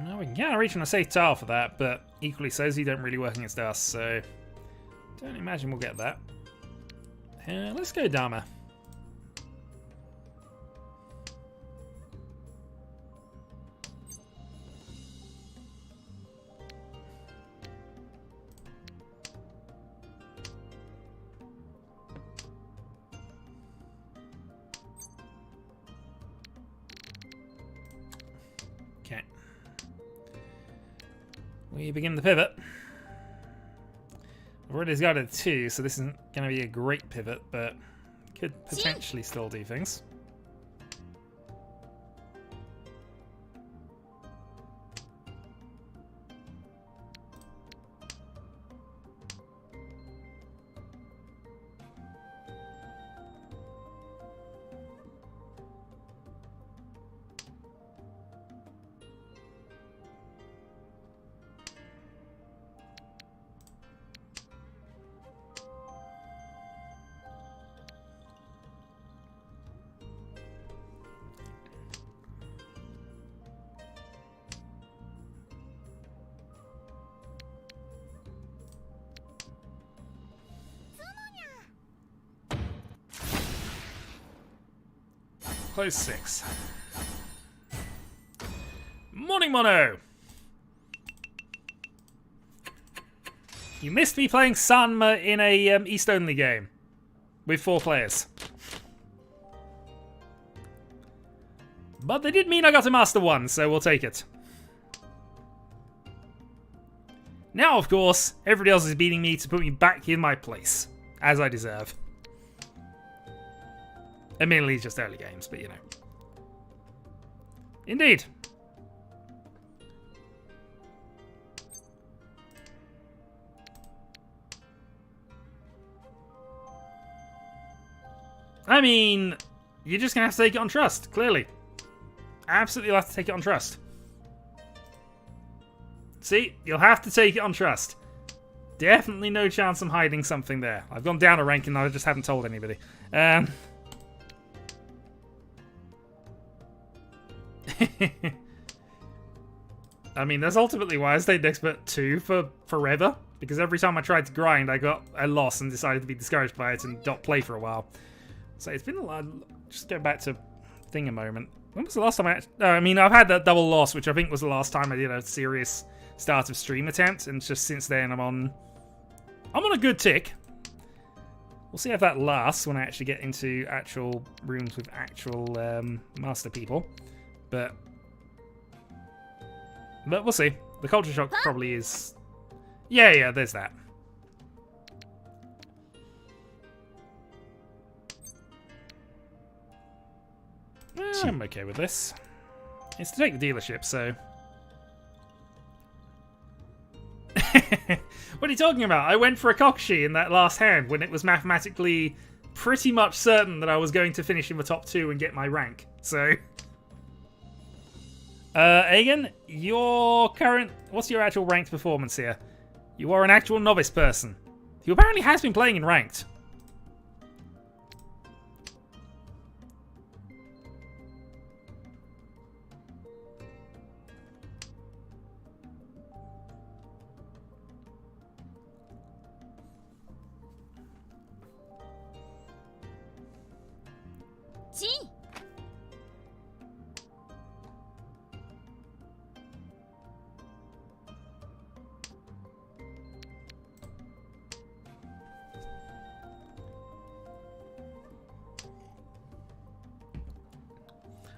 No, we can kind of reach on a safe tile for that, but equally so, he don't really work against us, so don't imagine we'll get that. Let's go Dharma. Okay. We begin the pivot. I've already got a 2, so this isn't going to be a great pivot, but could potentially still do things. close 6. Morning, Mono! You missed me playing Sanma in a East-only game. With 4 players. But they did mean I got to Master 1, so we'll take it. Now, of course, everybody else is beating me to put me back in my place. As I deserve. Admittedly, it's just early games, but you know. Indeed. I mean, you're just going to have to take it on trust, clearly. Absolutely have to take it on trust. See, you'll have to take it on trust. Definitely no chance I'm hiding something there. I've gone down a rank and I just haven't told anybody. I mean, that's ultimately why I stayed Expert 2 for forever. Because every time I tried to grind, I got a loss and decided to be discouraged by it and not play for a while. So it's been a lot. Just go back to thing a moment. When was the last time I mean, I've had that double loss, which I think was the last time I did a serious start of stream attempt, and just since then I'm on a good tick. We'll see if that lasts when I actually get into actual rooms with actual master people. But we'll see. The culture shock probably is. Yeah, there's that. I'm okay with this. It's to take the dealership, so... What are you talking about? I went for a Kokushi in that last hand when it was mathematically pretty much certain that I was going to finish in the top 2 and get my rank, so... Aegon, what's your actual ranked performance here? You are an actual novice person. Who apparently has been playing in ranked.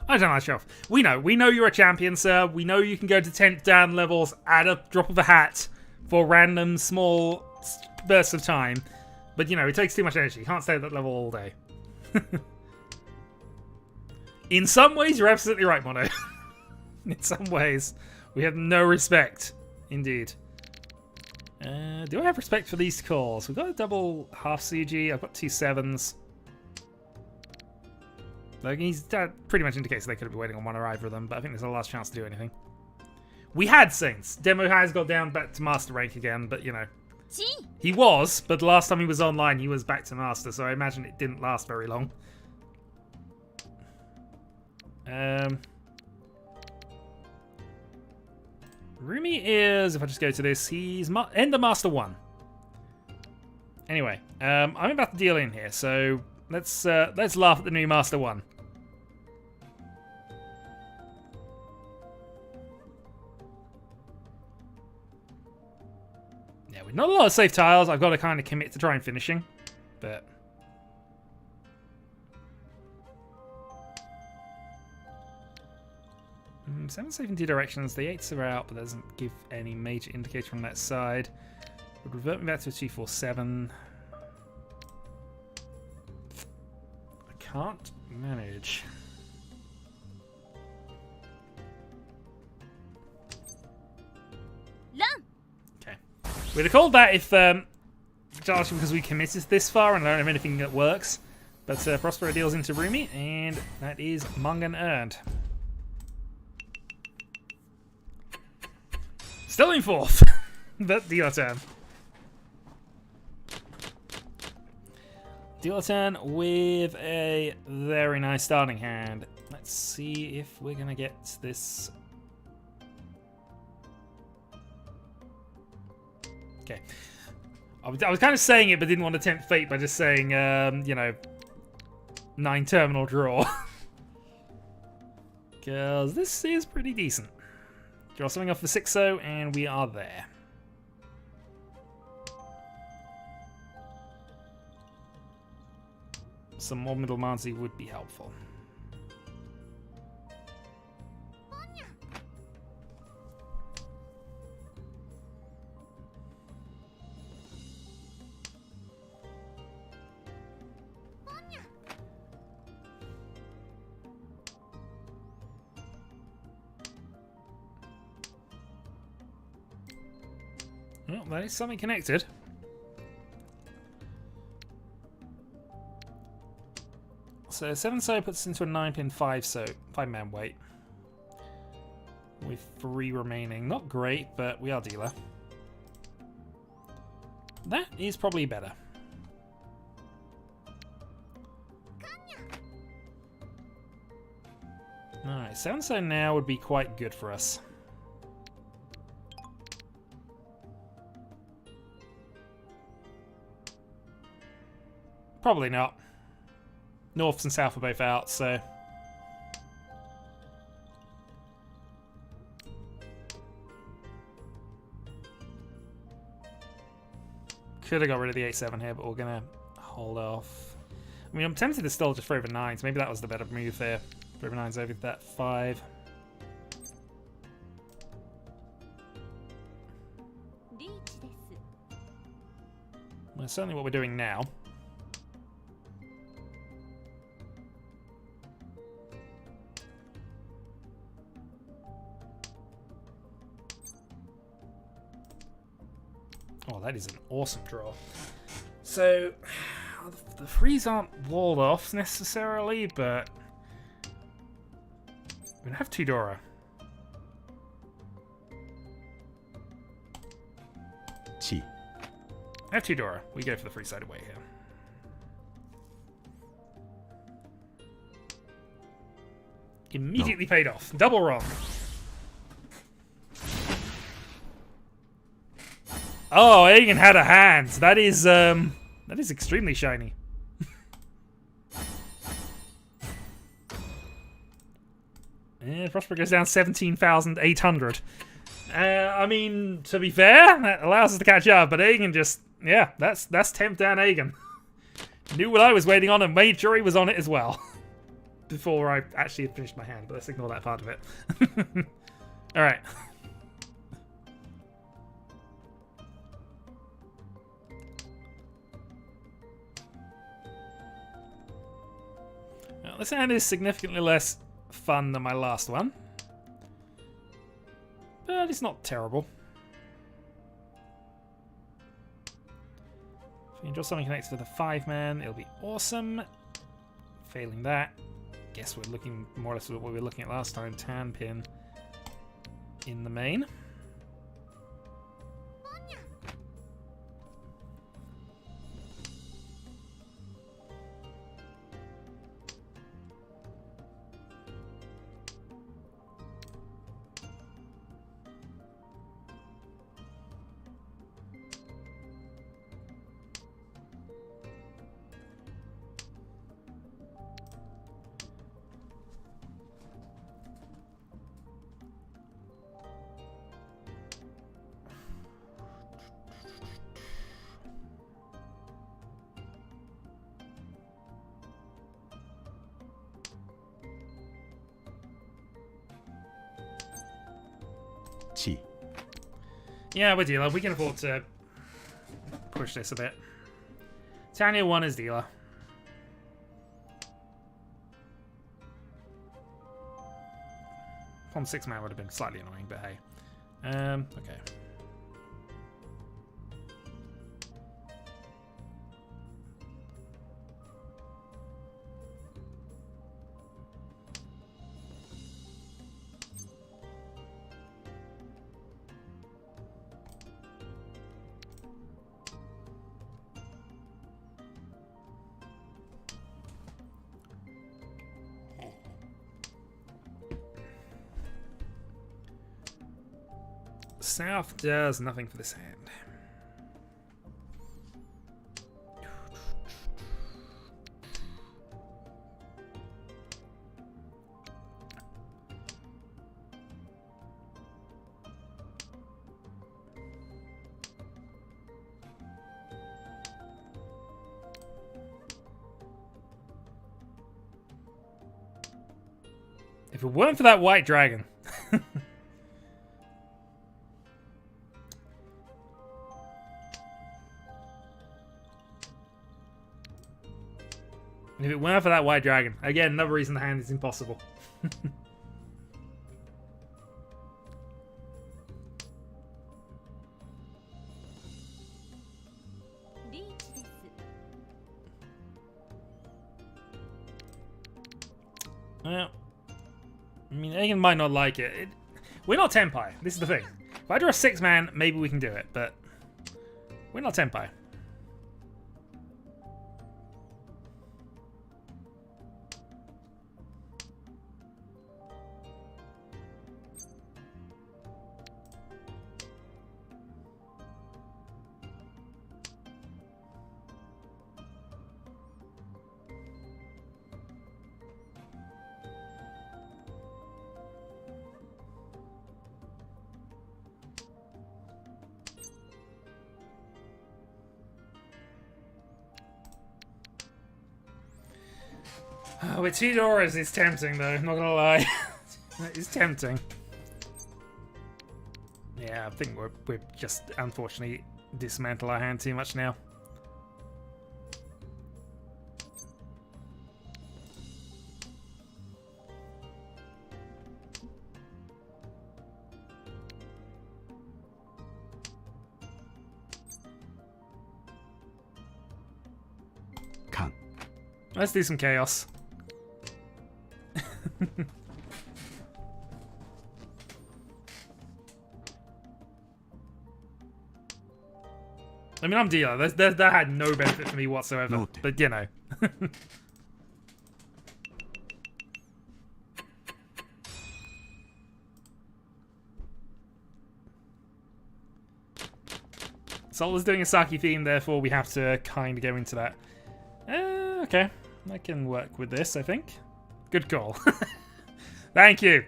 I don't know, Shelf. We know you're a champion, sir. We know you can go to 10th Dan levels at a drop of a hat for random small bursts of time. But, you know, it takes too much energy. You can't stay at that level all day. In some ways, you're absolutely right, Mono. In some ways, we have no respect. Indeed. Do I have respect for these calls? We've got a double half CG. I've got 2 7s. Like, that pretty much indicates they could have been waiting on one or either of them, but I think there's the last chance to do anything. We had Saints. Demo has got down back to Master rank again, but, you know. He was, but the last time he was online, he was back to Master, so I imagine it didn't last very long. Rumi is, if I just go to this, he's Ender Master 1. Anyway, I'm about to deal in here, so let's laugh at the new Master 1. Yeah, with not a lot of safe tiles, I've got to kind of commit to try and finishing, but... 7 safe in 2 directions. The 8s are out, but doesn't give any major indicator on that side. Would revert me back to a 2-4-7. I can't manage. Okay. We'd have called that if, largely because we committed this far and I don't have anything that works. But Prospero deals into Rumi, and that is Mungan earned. Still in 4th, but dealer turn. Dealer turn with a very nice starting hand. Let's see if we're going to get this. Okay. I was kind of saying it, but didn't want to tempt fate by just saying, you know, 9 terminal draw. Because this is pretty decent. Draw something off the 6-0, and we are there. Some more middle Manzi would be helpful. Well, that is something connected. So 7-so puts us into a 9-pin 5-so 5-man weight. With 3 remaining. Not great, but we are dealer. That is probably better. Alright, 7-so now would be quite good for us. Probably not. North and south are both out, so... Could have got rid of the 8-7 here, but we're going to hold off. I mean, I'm tempted to still just throw over 9s. Maybe that was the better move there. Throw over 9s over that 5. Well, certainly what we're doing now. Oh, that is an awesome draw. So, the frees aren't walled off necessarily, but we're going to have 2 Dora. Chi. I have 2 Dora. We go for the free-sided way here. Immediately paid off. Double wrong. Oh, Aegon had a hand. That is extremely shiny. And Prosper goes down 17,800. I mean, to be fair, that allows us to catch up, but Aegon just, yeah, that's temp down Aegon. Knew what I was waiting on and made sure he was on it as well. Before I actually had finished my hand, but let's ignore that part of it. Alright. Well, this hand is significantly less fun than my last one. But it's not terrible. If we can draw something connected to the 5-man, it'll be awesome. Failing that, guess we're looking more or less at what we were looking at last time. Tan pin in the main. Chi. Yeah, we're dealer. We can afford to push this a bit. Tanya 1 is dealer. Pom 6-man would have been slightly annoying, but hey. Okay. South does nothing for this hand. If it weren't for that white dragon. If it weren't for that white dragon. Again, another reason the hand is impossible. Well, I mean, Aegon might not like it. We're not Tenpai. This is the thing. If I draw a 6-man, maybe we can do it, but we're not Tenpai. With 2 Doras, it's tempting though, not gonna lie. It's tempting. Yeah, I think we're just unfortunately dismantle our hand too much now. Can't. Let's do some chaos. I mean, I'm dealer. That had no benefit for me whatsoever. No. But, you know. Sol is doing a Saki theme, therefore we have to kind of go into that. Okay. I can work with this, I think. Good call. Thank you.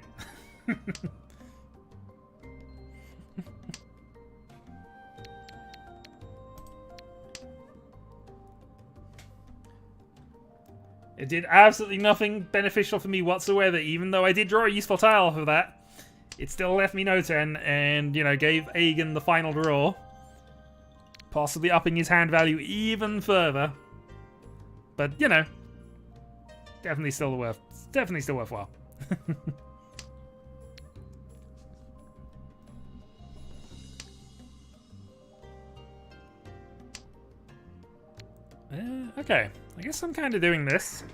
It did absolutely nothing beneficial for me whatsoever, even though I did draw a useful tile off of that. It still left me no 10 and, you know, gave Aegon the final draw. Possibly upping his hand value even further. But, you know, definitely still worthwhile. Okay, I guess I'm kind of doing this.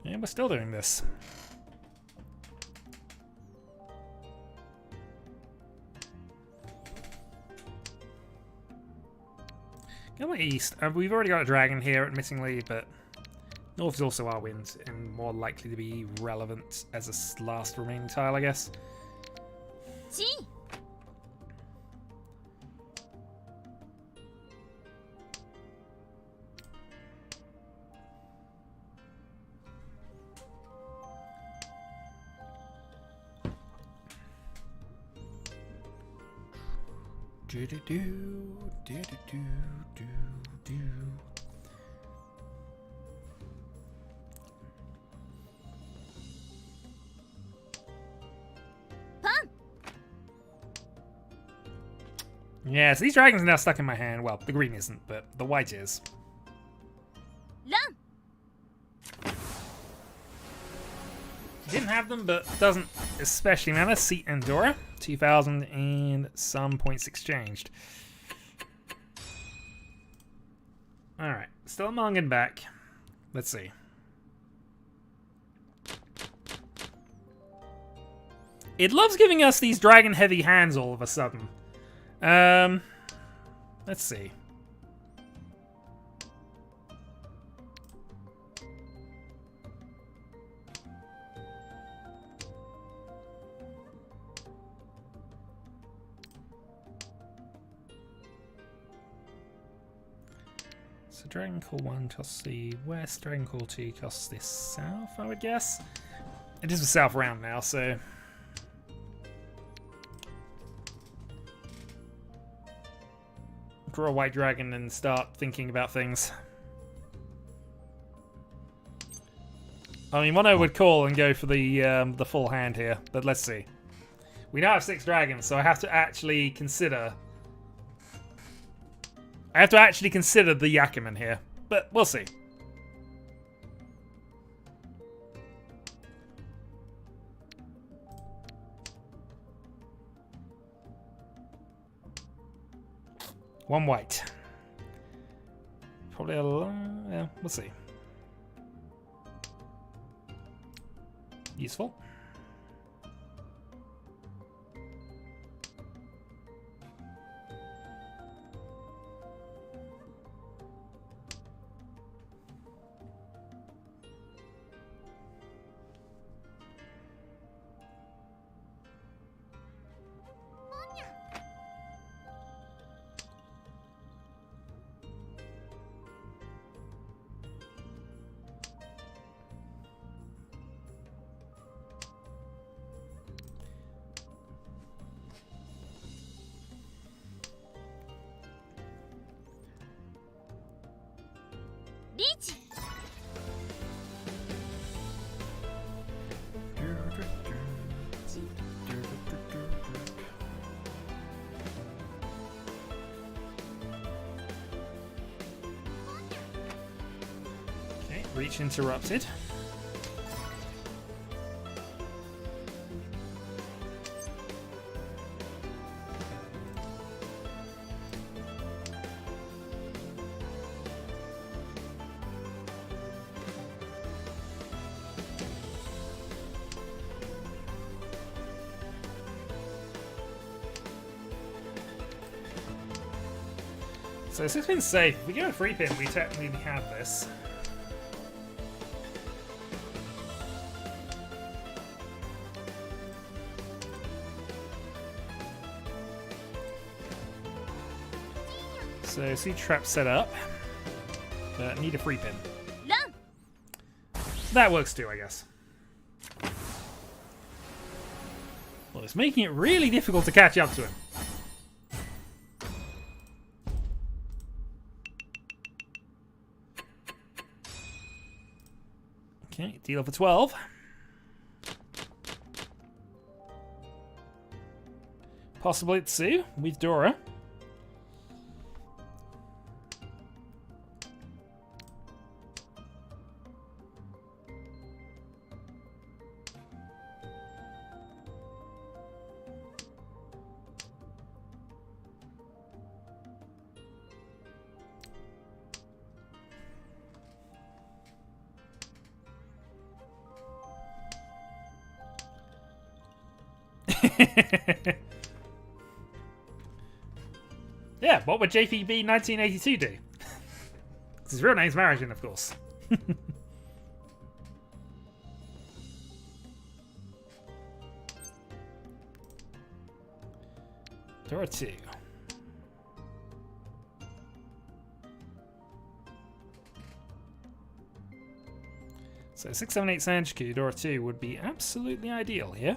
And we're still doing this. Go east. We've already got a dragon here, admittingly, but north is also our wind and more likely to be relevant as a last remaining tile, I guess. G. Do do do do do do do. Yeah, so these dragons are now stuck in my hand. Well, the green isn't, but the white is. Run. Didn't have them, but doesn't especially matter. Seat and Dora. 2,000 and some points exchanged. Alright, still Mongan back. Let's see. It loves giving us these dragon-heavy hands all of a sudden. Let's see. So Dragon Call 1 costs the west, Dragon Call 2 costs the south, I would guess. It is the south round now, so... draw a white dragon and start thinking about things. I mean, one I would call and go for the full hand here, but let's see. We now have 6 dragons, so I have to actually consider. I have to actually consider the Yakuman here, but we'll see. One white. Probably yeah, we'll see. Useful. Riichi. Okay, reach interrupted. So this has been safe. If we go a free pin, we technically have this. So see trap set up, but need a free pin. Run. That works too, I guess. Well, it's making it really difficult to catch up to him. Okay, deal for 12. Possibly Tsu with Dora. Yeah, what would JPB 1982 do? His real name's Marajin, of course. Dora 2. So 6, 7, 8 Sanjiku, Dora 2 would be absolutely ideal here.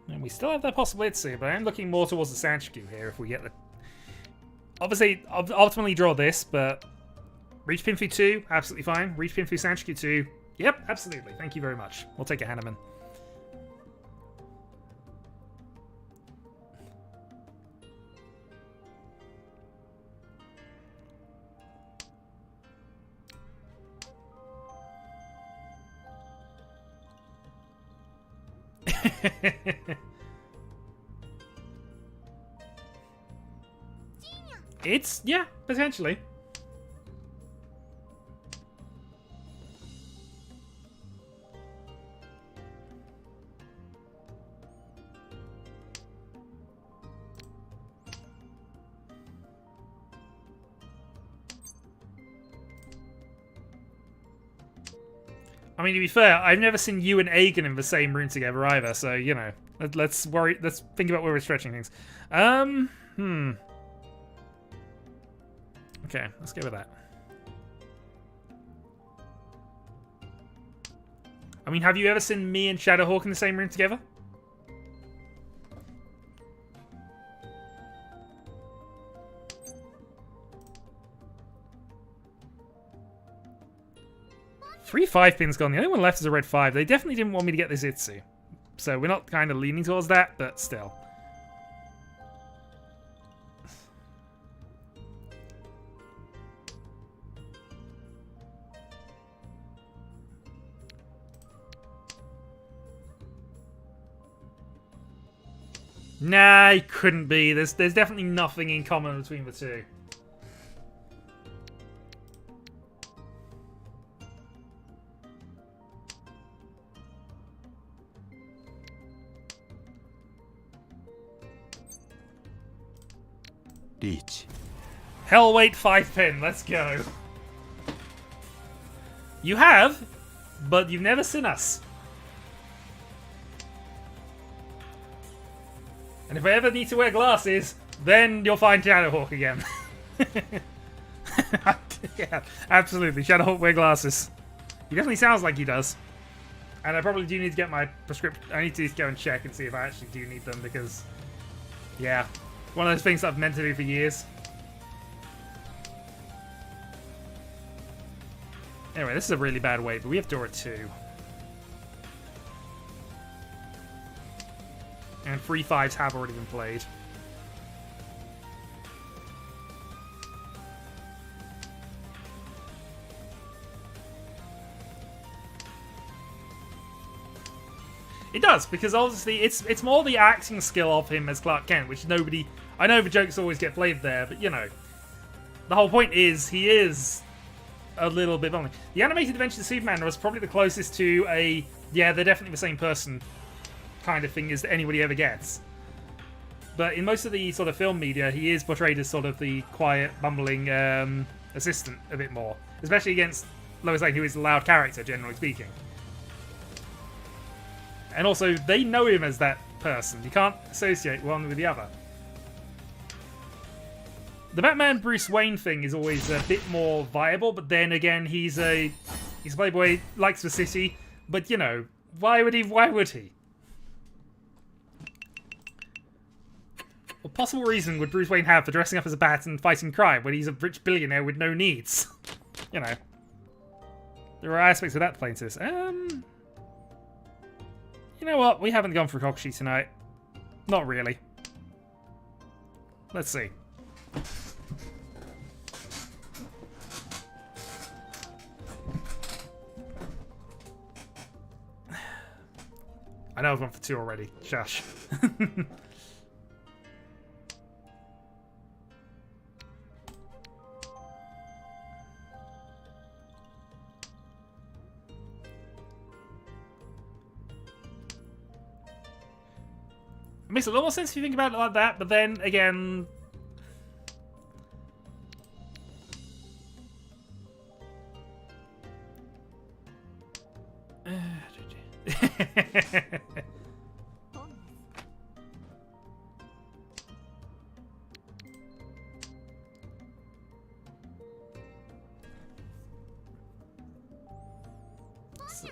And we still have that possibility, but I am looking more towards the Sanjiku here if we get the... Obviously, ultimately draw this, but... Reach Pinfu 2, absolutely fine. Reach Pinfu Sanjiku 2, yep, absolutely. Thank you very much. We'll take a Hanneman. It's, yeah, potentially. I mean, to be fair, I've never seen you and Aegon in the same room together either, so, you know, let's think about where we're stretching things. Okay, let's go with that. I mean, have you ever seen me and Shadowhawk in the same room together? Three 5-pins gone. The only one left is a red 5. They definitely didn't want me to get this Itsu. So we're not kind of leaning towards that, but still. Nah, it couldn't be. There's definitely nothing in common between the two. Riichi. Hellweight 5-pin, let's go. You have, but you've never seen us. And if I ever need to wear glasses, then you'll find Shadowhawk again. Yeah, absolutely. Shadowhawk wear glasses. He definitely sounds like he does. And I probably do need to get my prescription. I need to go and check and see if I actually do need them because, yeah, one of those things that I've meant to do for years. Anyway, this is a really bad wave, but we have Dora 2. And 3 5s have already been played. It does, because obviously it's more the acting skill of him as Clark Kent, which nobody... I know the jokes always get played there, but you know. The whole point is, he is a little bit vulnerable. The Animated Adventures of Superman was probably the closest to a, yeah, they're definitely the same person kind of thing as anybody ever gets. But in most of the sort of film media, he is portrayed as sort of the quiet, bumbling assistant a bit more. Especially against Lois Lane, who is a loud character, generally speaking. And also, they know him as that person. You can't associate one with the other. The Batman Bruce Wayne thing is always a bit more viable, but then again, he's a playboy, likes the city, but you know, why would he? Why would he? What possible reason would Bruce Wayne have for dressing up as a bat and fighting crime when he's a rich billionaire with no needs? You know, there are aspects of that to play into this. You know what? We haven't gone for Kokushi tonight. Not really. Let's see. I know I've gone for 2 already. Shush. It makes a little more sense if you think about it like that, but then again...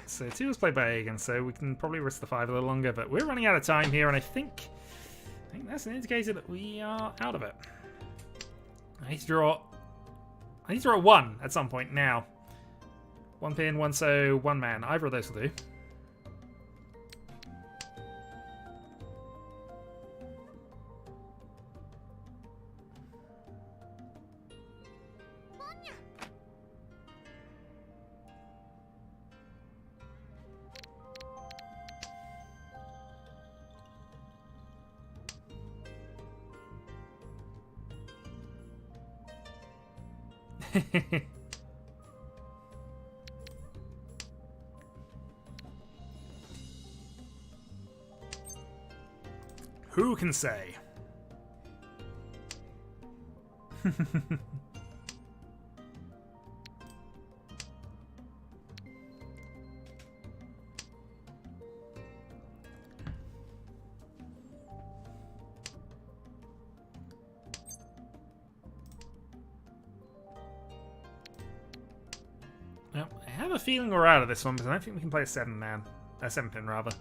So 2 was played by Aegon, so we can probably risk the 5 a little longer, but we're running out of time here, and I think that's an indicator that we are out of it. I need to draw a 1 at some point now. 1 pin, 1 so, 1 man. Either of those will do. Who can say? Well, I have a feeling we're out of this one, but I don't think we can play a 7-man. A 7-pin, rather.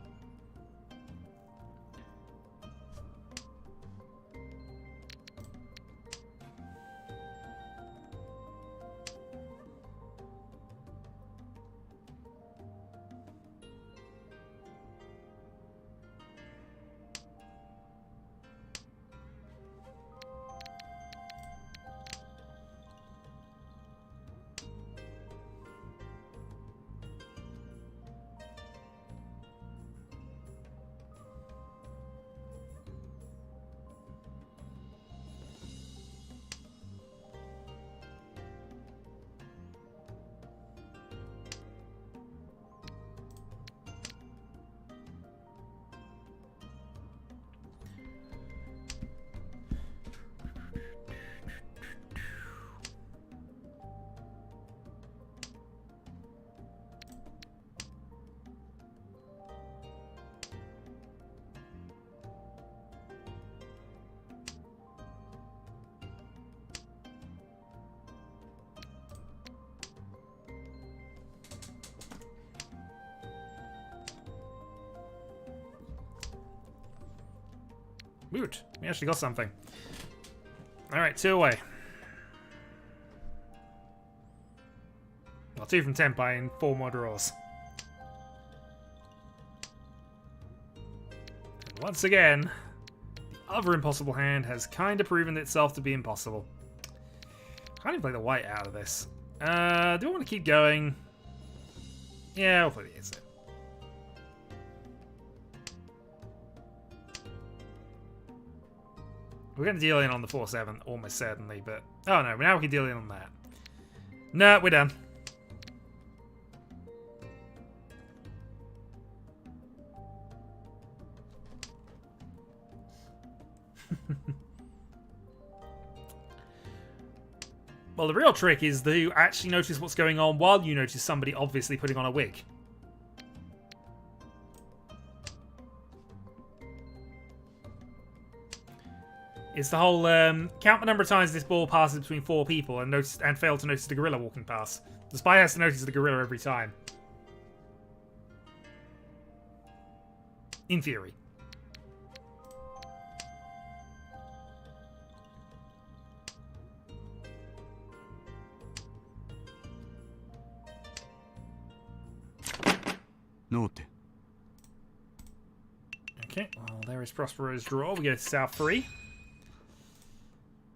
Woot. We actually got something. Alright, 2 away. Well, 2 from Tenpai and 4 more draws. And once again, the other impossible hand has kind of proven itself to be impossible. Can't even play the white out of this. Do I want to keep going? Yeah, I'll play the ace. We're going to deal in on the 4-7, almost certainly, but... Oh no, now we can deal in on that. No, we're done. Well, the real trick is to actually notice what's going on while you notice somebody obviously putting on a wig. It's the whole count the number of times this ball passes between 4 people and fail to notice the gorilla walking past. The spy has to notice the gorilla every time. In theory. Note. Okay, well, there is Prospero's draw. We go to South 3.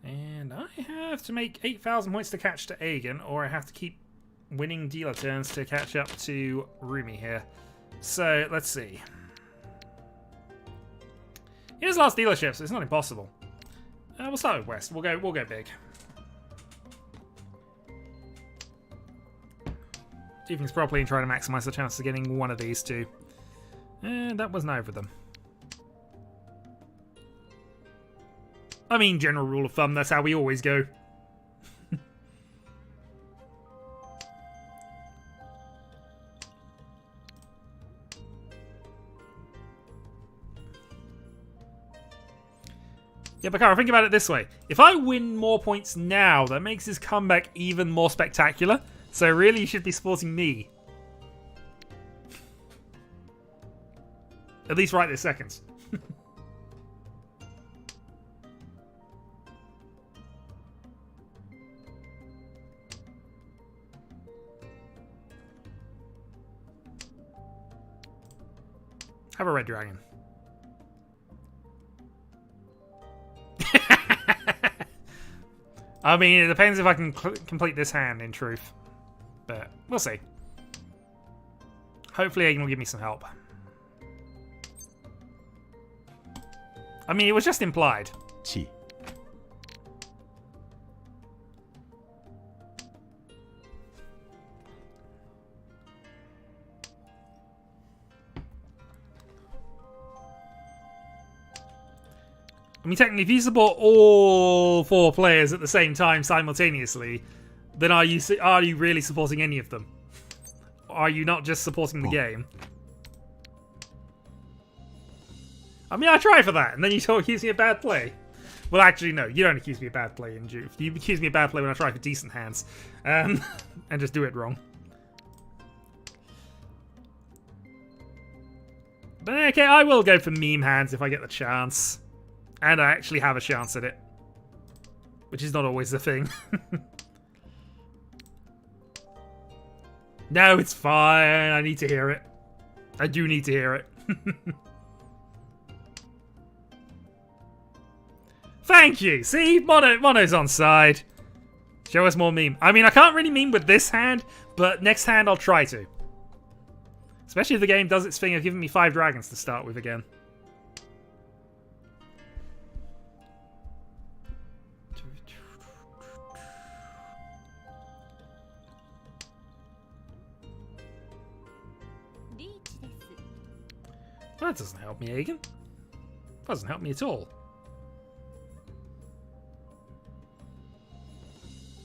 And I have to make 8,000 points to catch to Aegon, or I have to keep winning dealer turns to catch up to Rumi here. So, let's see. Here's last dealership, so it's not impossible. We'll start with West. We'll go big. Do things properly and try to maximize the chances of getting one of these two. And that was neither of them. I mean, general rule of thumb, that's how we always go. Yeah, but Kara, think about it this way. If I win more points now, that makes his comeback even more spectacular. So really, you should be supporting me. At least right this second. Have a red dragon. I mean, it depends if I can complete this hand, in truth. But we'll see. Hopefully Aegon will give me some help. I mean, it was just implied. Chi. I mean, technically, if you support all 4 players at the same time simultaneously, then are you really supporting any of them? Are you not just supporting the game? I mean, I try for that, and then you accuse me of bad play. Well, actually, no, you don't accuse me of bad play in Juve. You accuse me of bad play when I try for decent hands. And just do it wrong. But okay, I will go for meme hands if I get the chance. And I actually have a chance at it. Which is not always the thing. No, it's fine. I need to hear it. I do need to hear it. Thank you. See? Mono's on side. Show us more meme. I mean, I can't really meme with this hand, but next hand I'll try to. Especially if the game does its thing of giving me 5 dragons to start with again. That doesn't help me, Aegon. Doesn't help me at all.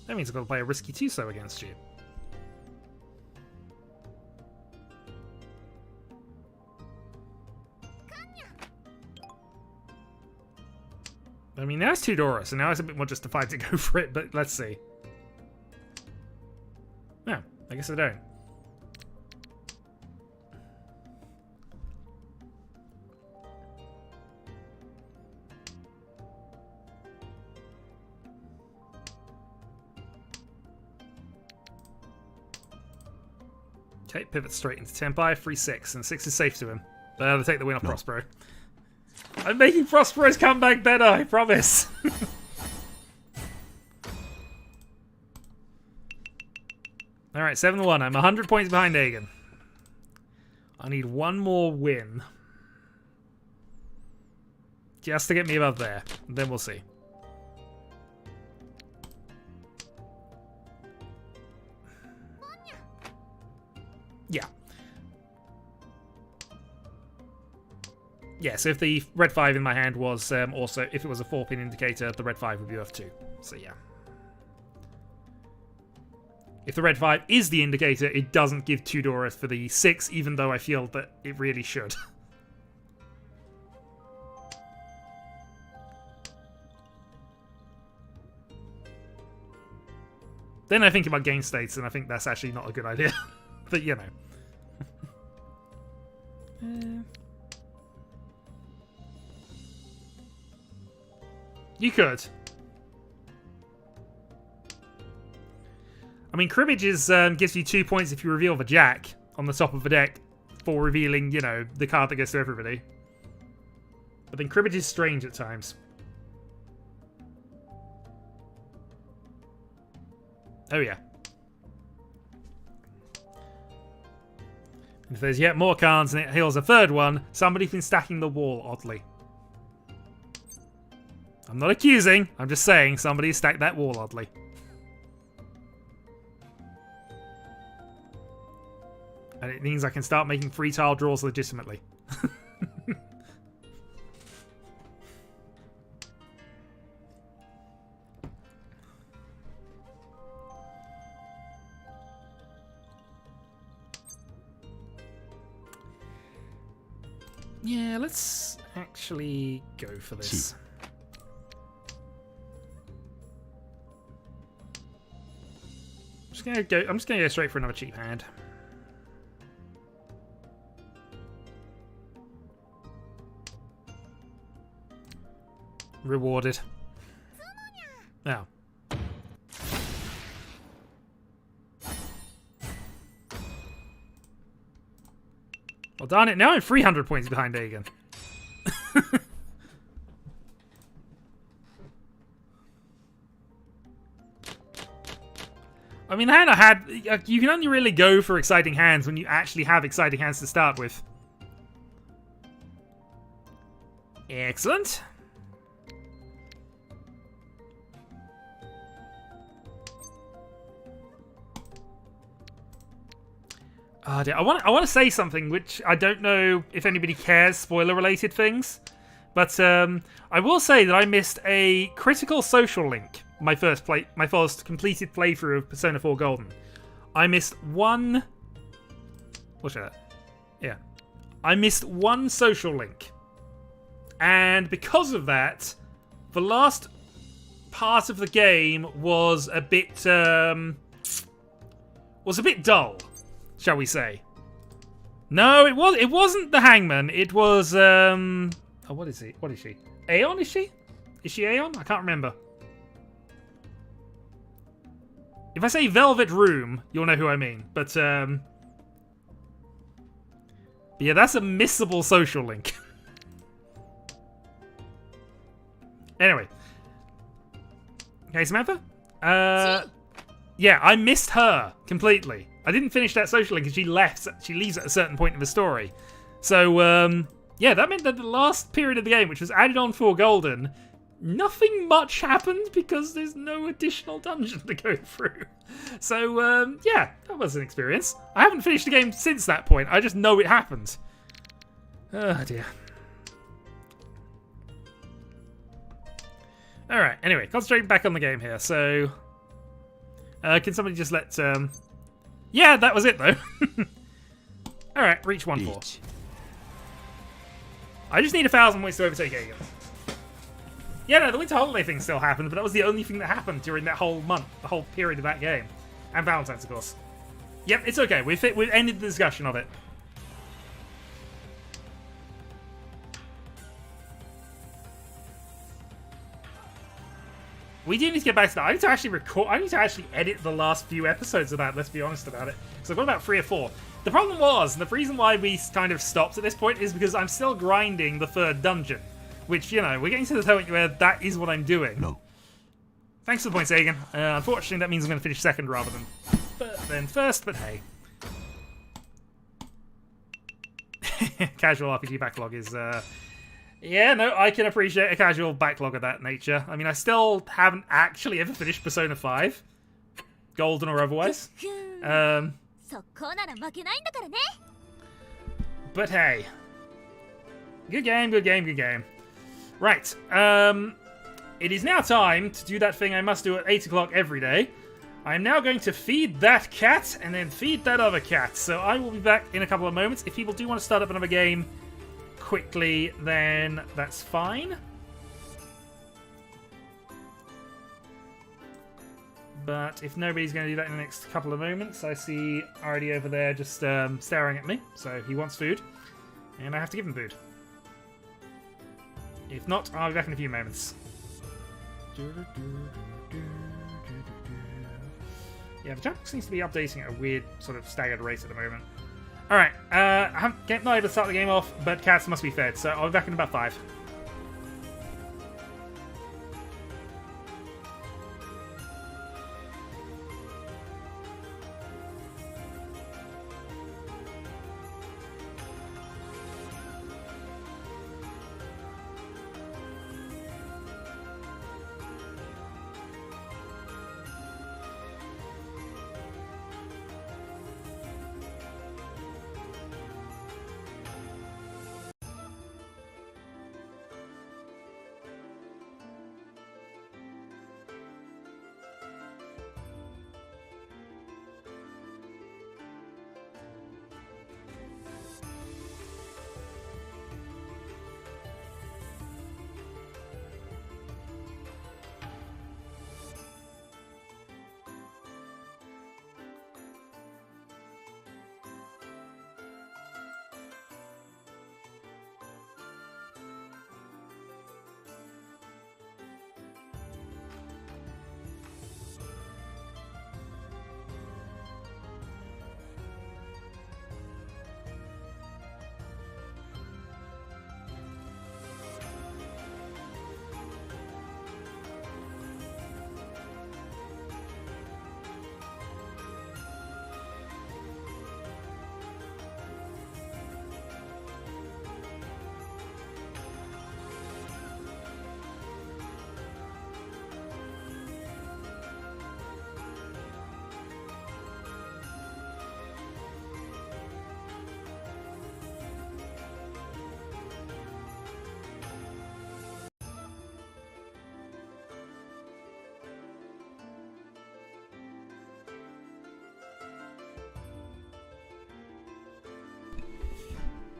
That means I've got to play a risky Tuso against you. I mean, now it's 2 Dora, so now it's a bit more justified to go for it, but let's see. No, I guess I don't. Okay, pivot straight into Tempai, 3-6, and 6 is safe to him. But I'll take the win off Prospero. I'm making Prospero's comeback better, I promise. Alright, 7-1. I'm 100 points behind Aegon. I need one more win. Just to get me above there. And then we'll see. Yeah. Yeah, so if the red 5 in my hand was also, if it was a 4-pin indicator, the red 5 would be worth 2. So yeah. If the red 5 is the indicator, it doesn't give 2 Doras for the 6, even though I feel that it really should. Then I think about game states, and I think that's actually not a good idea. But, you know. You could. I mean, cribbage is, gives you 2 points if you reveal the jack on the top of the deck for revealing, you know, the card that goes to everybody. But then cribbage is strange at times. Oh, yeah. If there's yet more cards and it heals a third one, somebody's been stacking the wall oddly. I'm not accusing, I'm just saying somebody stacked that wall oddly. And it means I can start making 3 tile draws legitimately. Yeah, let's actually go for this. I'm just gonna go straight for another cheap hand. Rewarded. Now. Well, darn it, now I'm 300 points behind Aegon. I mean, the hand I had, you can only really go for exciting hands when you actually have exciting hands to start with. Excellent. I want to say something which I don't know if anybody cares, spoiler-related things. But I will say that I missed a critical social link. My first completed playthrough of Persona 4 Golden. I missed one. What's that? Yeah, I missed one social link, and because of that, the last part of the game was a bit dull, shall we say? No, it wasn't the Hangman. It was oh, what is he? What is she? Aeon, is she? Is she Aeon? I can't remember. If I say Velvet Room, you'll know who I mean. But yeah, that's a missable social link. Anyway. Okay, Samantha? Yeah, I missed her completely. I didn't finish that social link because she left. She leaves at a certain point in the story. So, yeah, that meant that the last period of the game, which was added on for Golden, nothing much happened because there's no additional dungeon to go through. So, yeah, that was an experience. I haven't finished the game since that point. I just know it happened. Oh, dear. Alright, anyway, concentrating back on the game here. So, can somebody just let... Yeah, that was it, though. Alright, reach 1-4. Riichi. I just need 1,000 points to overtake Aegon. Yeah, no, the Winter Holiday thing still happened, but that was the only thing that happened during that whole month, the whole period of that game. And Valentine's, of course. Yep, it's okay. We've ended the discussion of it. We do need to get back to that. I need to actually record. I need to actually edit the last few episodes of that, let's be honest about it. So I've got about 3 or 4. The problem was, and the reason why we kind of stopped at this point is because I'm still grinding the 3rd dungeon. Which, you know, we're getting to the point where that is what I'm doing. No. Thanks for the points, Aegon. Unfortunately, that means I'm going to finish 2nd rather than 1st, but hey. Casual RPG backlog is, yeah, no, I can appreciate a casual backlog of that nature. I mean, I still haven't actually ever finished Persona 5. Golden or otherwise. But hey. Good game, good game, good game. Right, it is now time to do that thing I must do at 8 o'clock every day. I am now going to feed that cat, and then feed that other cat. So I will be back in a couple of moments. If people do want to start up another game quickly, then that's fine. But if nobody's going to do that in the next couple of moments, I see Artie over there just staring at me. So he wants food, and I have to give him food. If not, I'll be back in a few moments. Yeah, the chat seems to be updating at a weird sort of staggered rate at the moment. Alright, I haven't not able to start the game off, but cats must be fed, so I'll be back in about 5.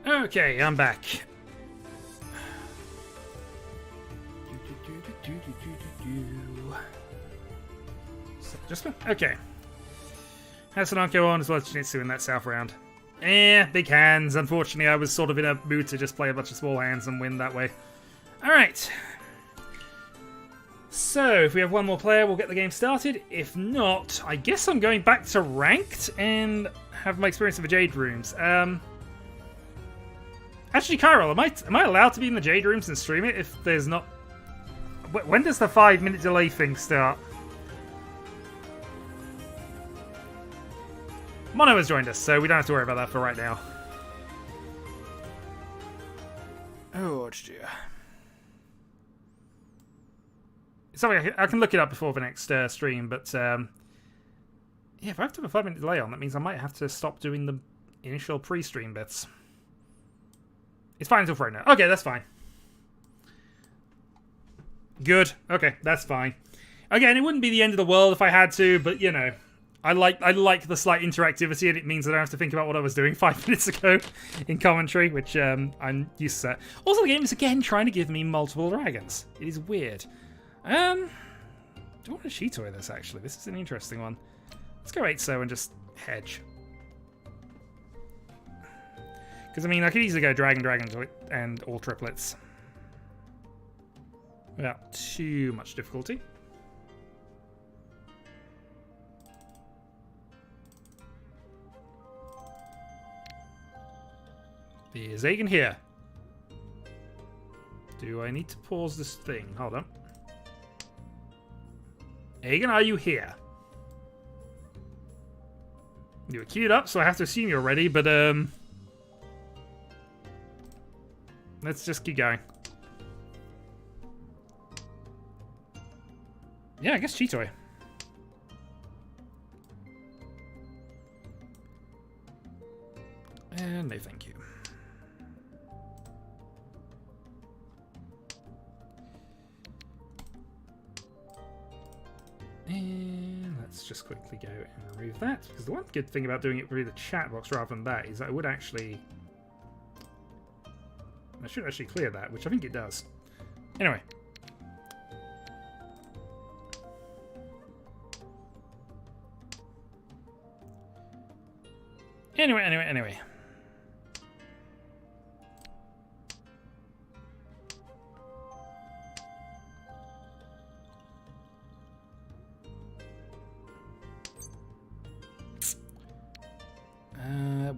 Okay, I'm back. So, just okay. Hasanako on as well as Jinitsu in that south round. Big hands. Unfortunately, I was sort of in a mood to just play a bunch of small hands and win that way. Alright. So, if we have one more player, we'll get the game started. If not, I guess I'm going back to ranked and have my experience of the Jade Rooms. Actually, Kyril, am I allowed to be in the Jade Rooms and stream it if there's not... When does the 5-minute delay thing start? Mono has joined us, so we don't have to worry about that for right now. Oh, dear. Sorry, I can look it up before the next stream, but yeah, if I have to have a 5-minute delay on, that means I might have to stop doing the initial pre-stream bits. It's fine until Friday now. Okay, that's fine. Good. Okay, that's fine. Again, it wouldn't be the end of the world if I had to, but you know, I like the slight interactivity, and it means I don't have to think about what I was doing 5 minutes ago in commentary, which I'm used to. Also, the game is again trying to give me multiple dragons. It is weird. Do I want to Cheetoy this, actually? This is an interesting one. Let's go 8 so and just hedge. Because, I mean, I could easily go dragon and all triplets. Without too much difficulty. There's Aegon here. Do I need to pause this thing? Hold on. Aegon, are you here? You were queued up, so I have to assume you're ready, but let's just keep going. Yeah, I guess Cheetoy. And no thank you. And let's just quickly go and remove that, because the one good thing about doing it through the chat box rather than that is that it would actually... I should actually clear that, which I think it does. Anyway. Anyway.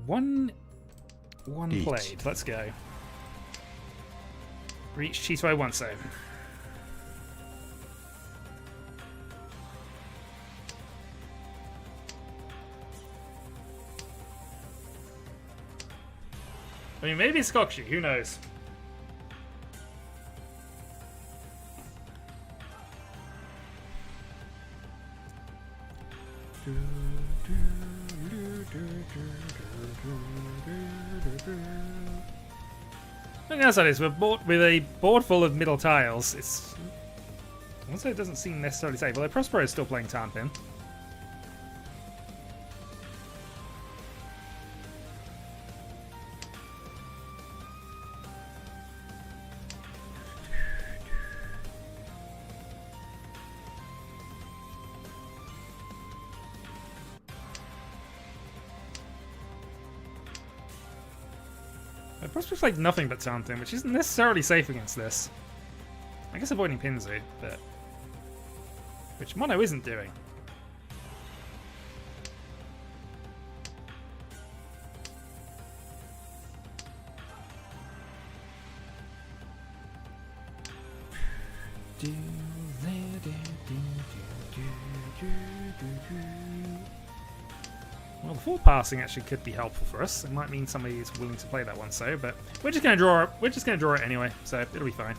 One Riichi. played. Let's go. Riichi Cheetoy one save. I mean, maybe it's Kokshu, who knows? And the other side is, with a board full of middle tiles, it's... I won't say it doesn't seem necessarily safe, although Prospero is still playing Tarnpin. Prospect's like nothing but Tarnpin, which isn't necessarily safe against this. I guess avoiding Pinzu, but... which Mono isn't doing. Well, the full passing actually could be helpful for us. It might mean somebody is willing to play that one, so, but we're just gonna draw it. We're just gonna draw it anyway, so it'll be fine.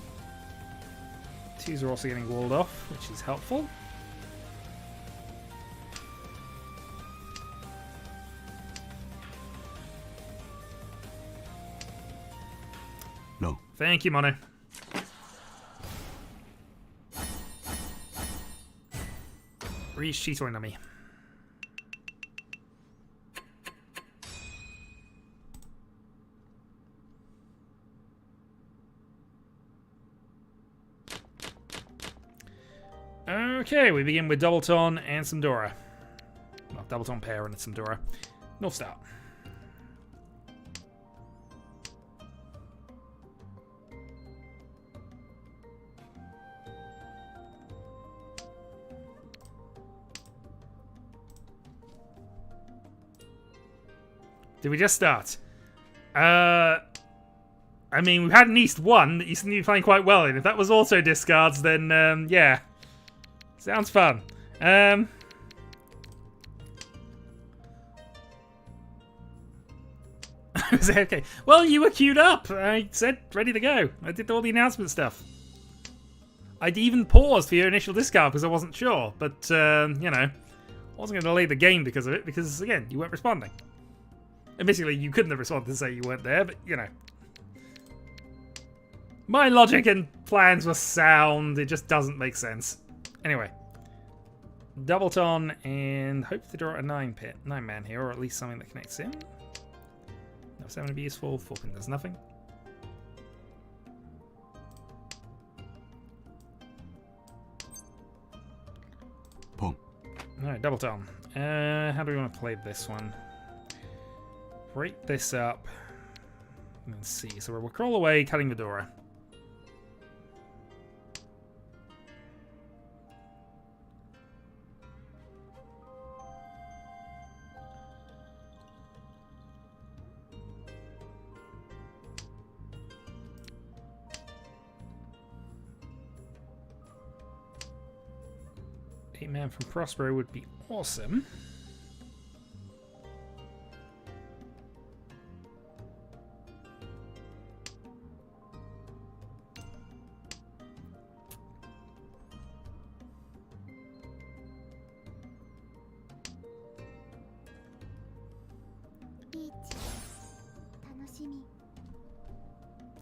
Twos are also getting walled off, which is helpful. No. Thank you, Mono. Riichi Cheetoy Nami. Okay, we begin with Doubleton and some Dora. Well, Doubleton pair and some Dora. North Star. Did we just start? I mean, we've had an East 1 that you seem to be playing quite well in. If that was also discards, then, yeah. Sounds fun. Okay. Well, you were queued up. I said ready to go. I did all the announcement stuff. I'd even paused for your initial discard because I wasn't sure. But, you know, I wasn't going to delay the game because of it because, again, you weren't responding. Admittedly, you couldn't have responded to say you weren't there, but, you know. My logic and plans were sound. It just doesn't make sense. Anyway. Doubleton and hope to draw a 9-man here, or at least something that connects in. No 7 would be useful. 4-pin does nothing. Pong. Alright, Doubleton. How do we want to play this one? Break this up. Let's see. So we'll crawl away, cutting Medora. Man from Prospero would be awesome.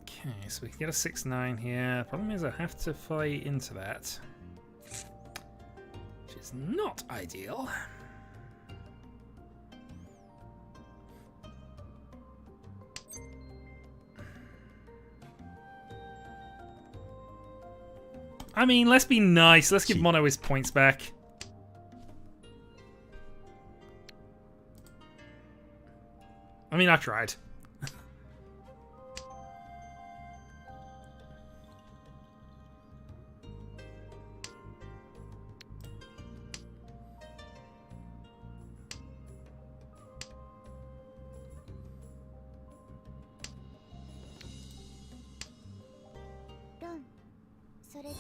Okay, so we can get a 6-9 here. Problem is I have to play into that. Is not ideal. I mean, let's be nice. Let's give Mono his points back. I mean, I tried.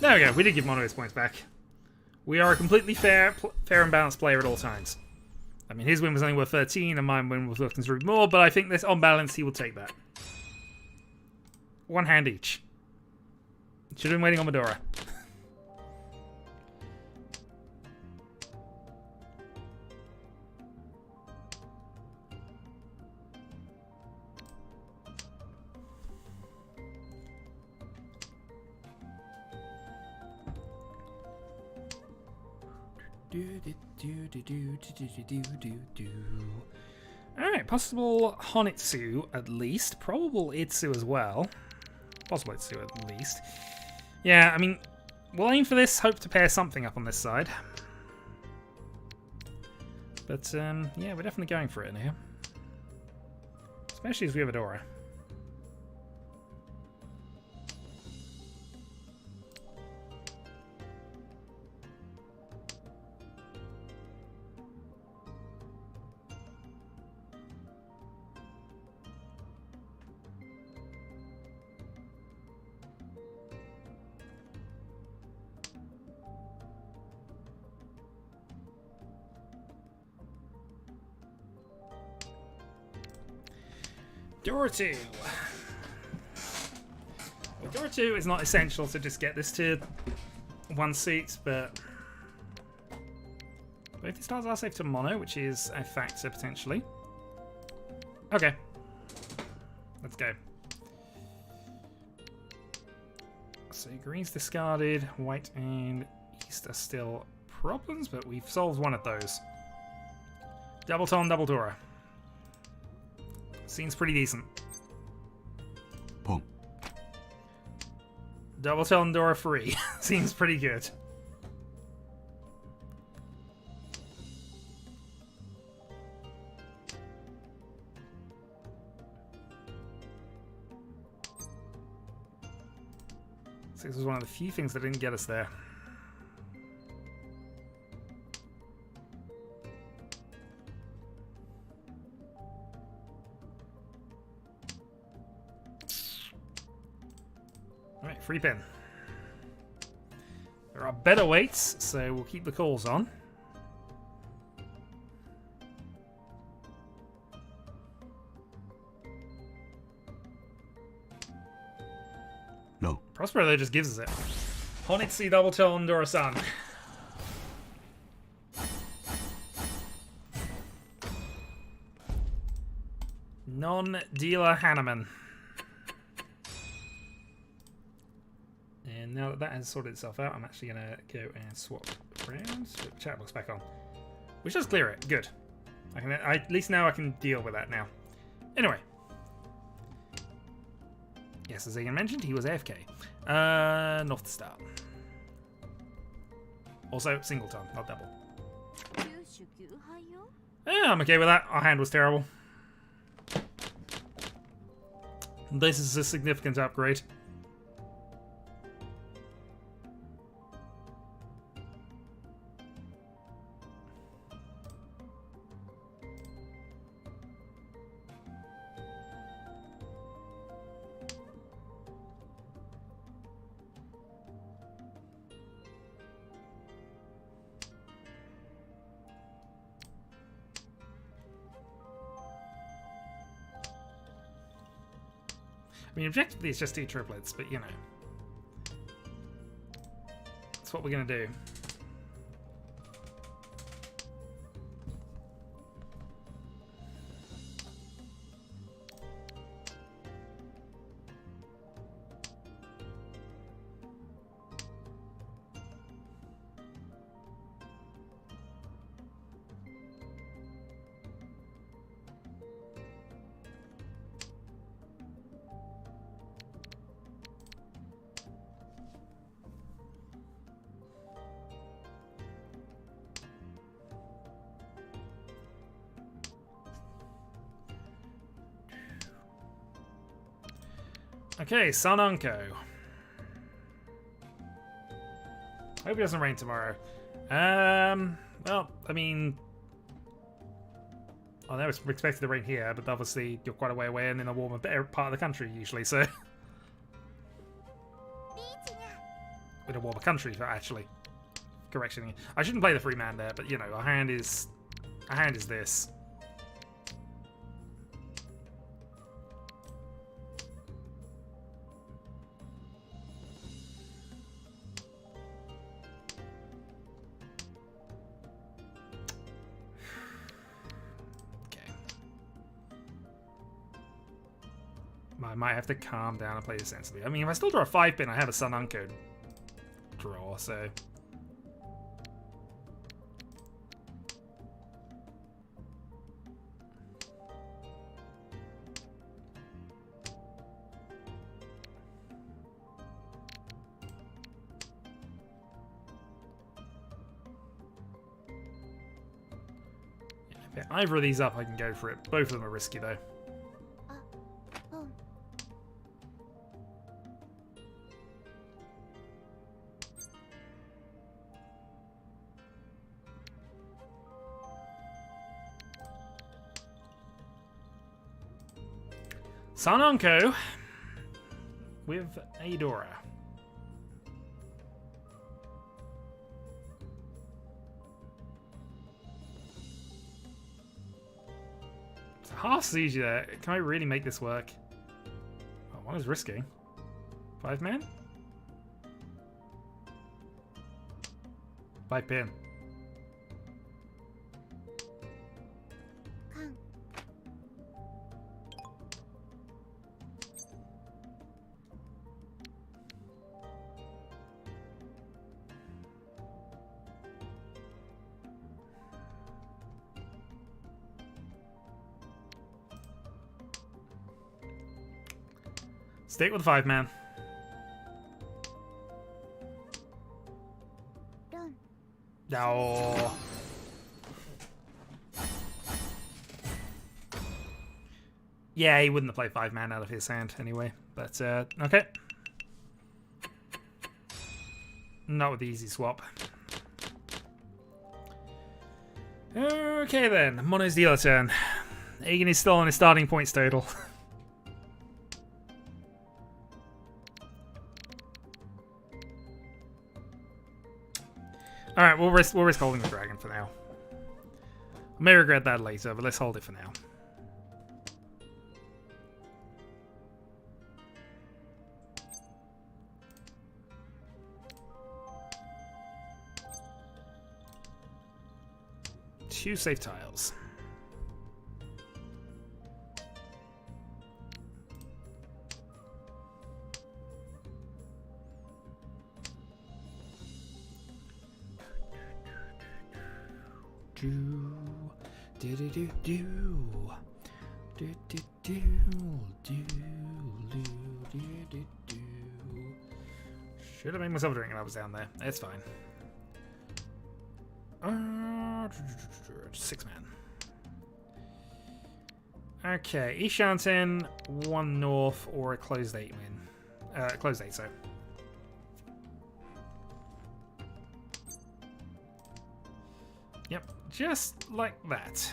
There we go. We did give Mono his points back. We are a completely fair and balanced player at all times. I mean, his win was only worth 13, and mine win was worth considerably more, but I think this, on balance, he will take that. 1 hand each. Should have been waiting on Medora. Alright, possible Honitsu at least. Probable Itsu as well. Possible Itsu at least. Yeah, I mean, we'll aim for this, hope to pair something up on this side. But, yeah, we're definitely going for it now. Especially as we have Adora. Dora 2. Well, Dora 2 is not essential to just get this to 1 seat, but both the stars are safe to mono, which is a factor potentially. Okay. Let's go. So green's discarded, white and east are still problems, but we've solved one of those. Double Tom, double Dora. Seems pretty decent. Pong. Double Tom, Dora free. Seems pretty good. So this was one of the few things that didn't get us there. free pin. There are better weights, so we'll keep the calls on. No. Prospero though just gives us it. Honitsu double tone Dora-san. Non-dealer Hanneman. And now that that has sorted itself out, I'm actually going to go and swap around. Put the chat box back on. Which does clear it. Good. At least now I can deal with that now. Anyway. Yes, as Ian mentioned, he was AFK. North Star. Also, singleton, not double. Yeah, I'm okay with that. Our hand was terrible. This is a significant upgrade. I mean, objectively, it's just 2 triplets, but you know. That's what we're going to do. Okay, Sananko. Hope it doesn't rain tomorrow. Well, I mean, I never expected to rain here, but obviously you're quite a way away and in a warmer part of the country usually, so. In a warmer country, actually. Correction. I shouldn't play the free man there, but you know, our hand is this. I might have to calm down and play this sensibly. I mean, if I still draw a 5-pin, I have a Sananko draw, so. Yeah, if I pick either of these up, I can go for it. Both of them are risky, though. Sananko with Aidora. It's a half siege there. Can I really make this work? Oh, one is risky. 5-man? 5-pin. Stick with 5-man. No. Yeah, he wouldn't have played 5-man out of his hand anyway. But, okay. Not with the easy swap. Okay then, Mono's dealer turn. Egan is still on his starting points total. Alright, we'll risk holding the dragon for now. I may regret that later, but let's hold it for now. Two safe tiles. Should have made myself a drink when I was down there. It's fine. 6 man. Okay, Ishanten, 1 north, or a closed 8 man. Closed 8, so. Yep, just like that.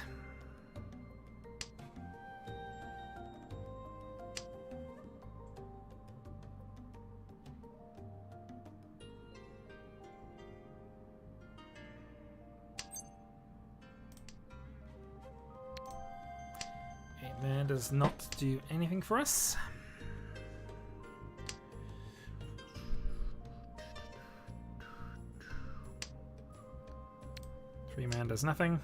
Man does not do anything for us. Three man does nothing.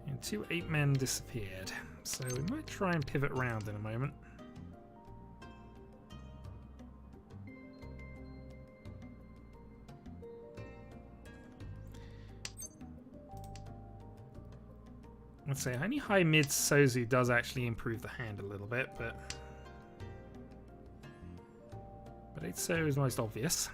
And 2 8 men disappeared. So we might try and pivot around in a moment. Let's say any high mid Sozu does actually improve the hand a little bit, but 8-So is most obvious.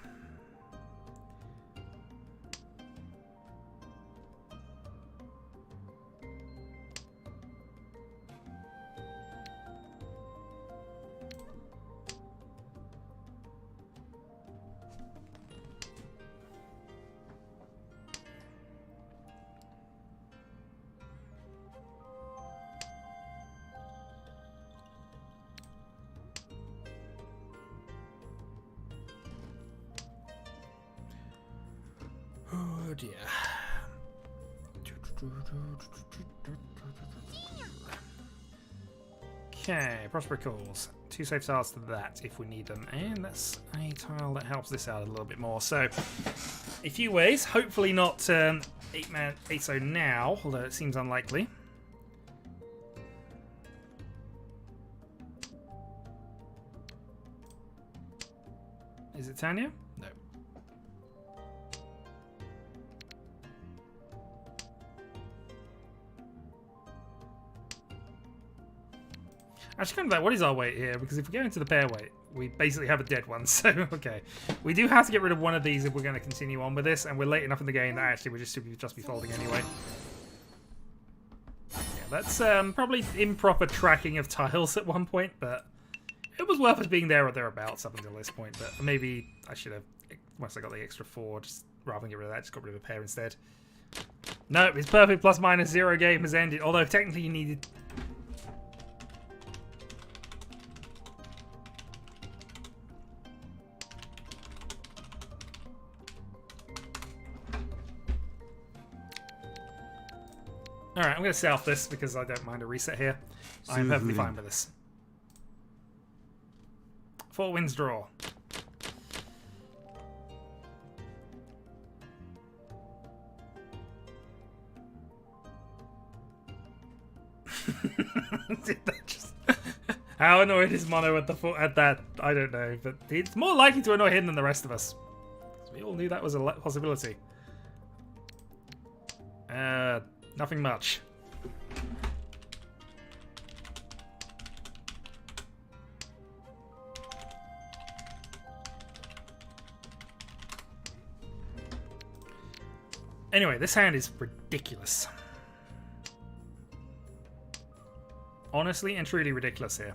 Oh dear. Okay, Prosper calls. 2 safe tiles to that if we need them. And that's a tile that helps this out a little bit more. So, a few ways. Hopefully not 8-So now, although it seems unlikely. Is it Tanya? No. Actually, kind of like, what is our weight here? Because if we go into the pair weight, we basically have a dead one. So, okay. We do have to get rid of one of these if we're going to continue on with this. And we're late enough in the game that actually we'll just be folding anyway. Yeah, that's probably improper tracking of tiles at one point, but it was worth us being there or thereabouts up until this point. But maybe I should have, once I got the extra 4, just rather than get rid of that, just got rid of a pair instead. No, his perfect ±0 game has ended. Although technically you needed... Alright, I'm going to self this because I don't mind a reset here. I'm perfectly fine with this. 4 wins draw. Did that just... How annoyed is Mono at that? I don't know, but it's more likely to annoy him than the rest of us. We all knew that was a possibility. Nothing much. Anyway, this hand is ridiculous. Honestly and truly ridiculous here.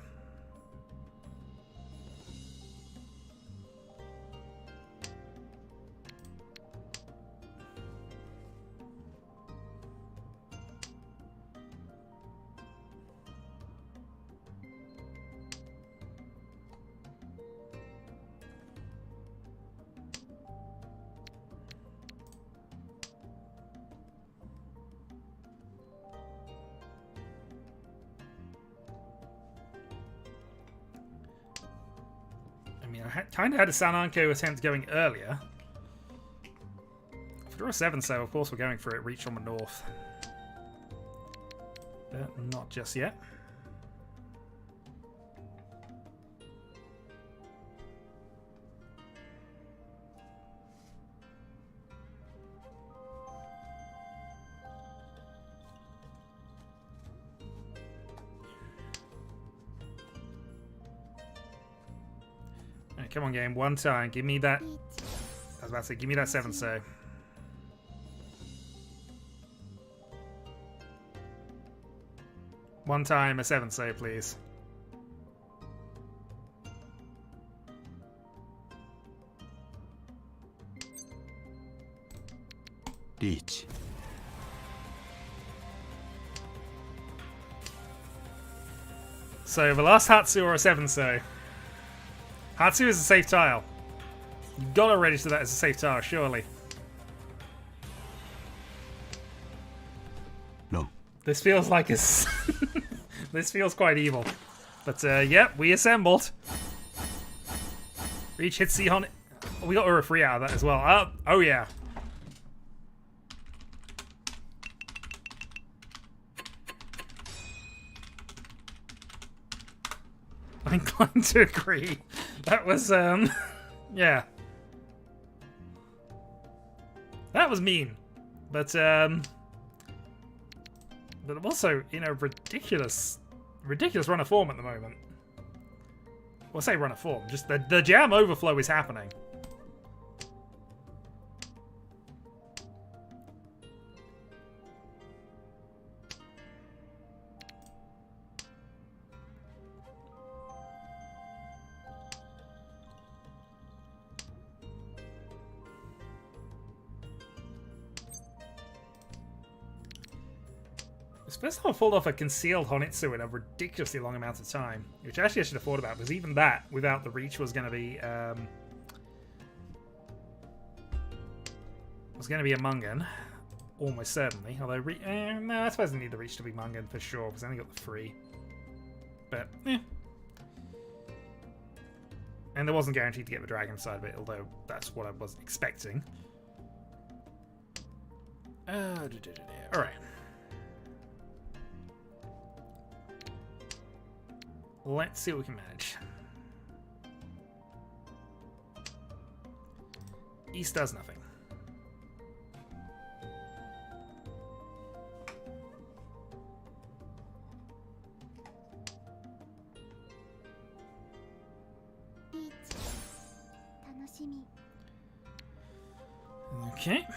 I kind of had a Sananko attempt going earlier. If we draw a 7, so of course we're going for it. Reach on the north. But not just yet. Right, come on, game. One time. Give me that. I was about to say, give me that 7 so. One time, a 7 so, please. Riichi. So the last Hatsu or a 7 so. Hatsu is a safe tile. You gotta register that as a safe tile, surely. No. This feels like it's. This feels quite evil. But, yep, we assembled. Reach hit Sihon. Oh, we got a free out of that as well. Oh, yeah. I'm inclined to agree. That was, yeah. That was mean. But also, you know, ridiculous run of form at the moment. Well, I say run of form, just the jam overflow is happening. First time I pulled off a concealed Honitsu in a ridiculously long amount of time, which actually I should have thought about, because even that, without the reach, was going to be a Mungan, almost certainly. Although, no, I suppose I need the reach to be Mungan for sure, because I only got the 3. But, eh. And there wasn't guaranteed to get the dragon side of it, although that's what I was expecting. Alright. Let's see what we can manage. East does nothing. Okay.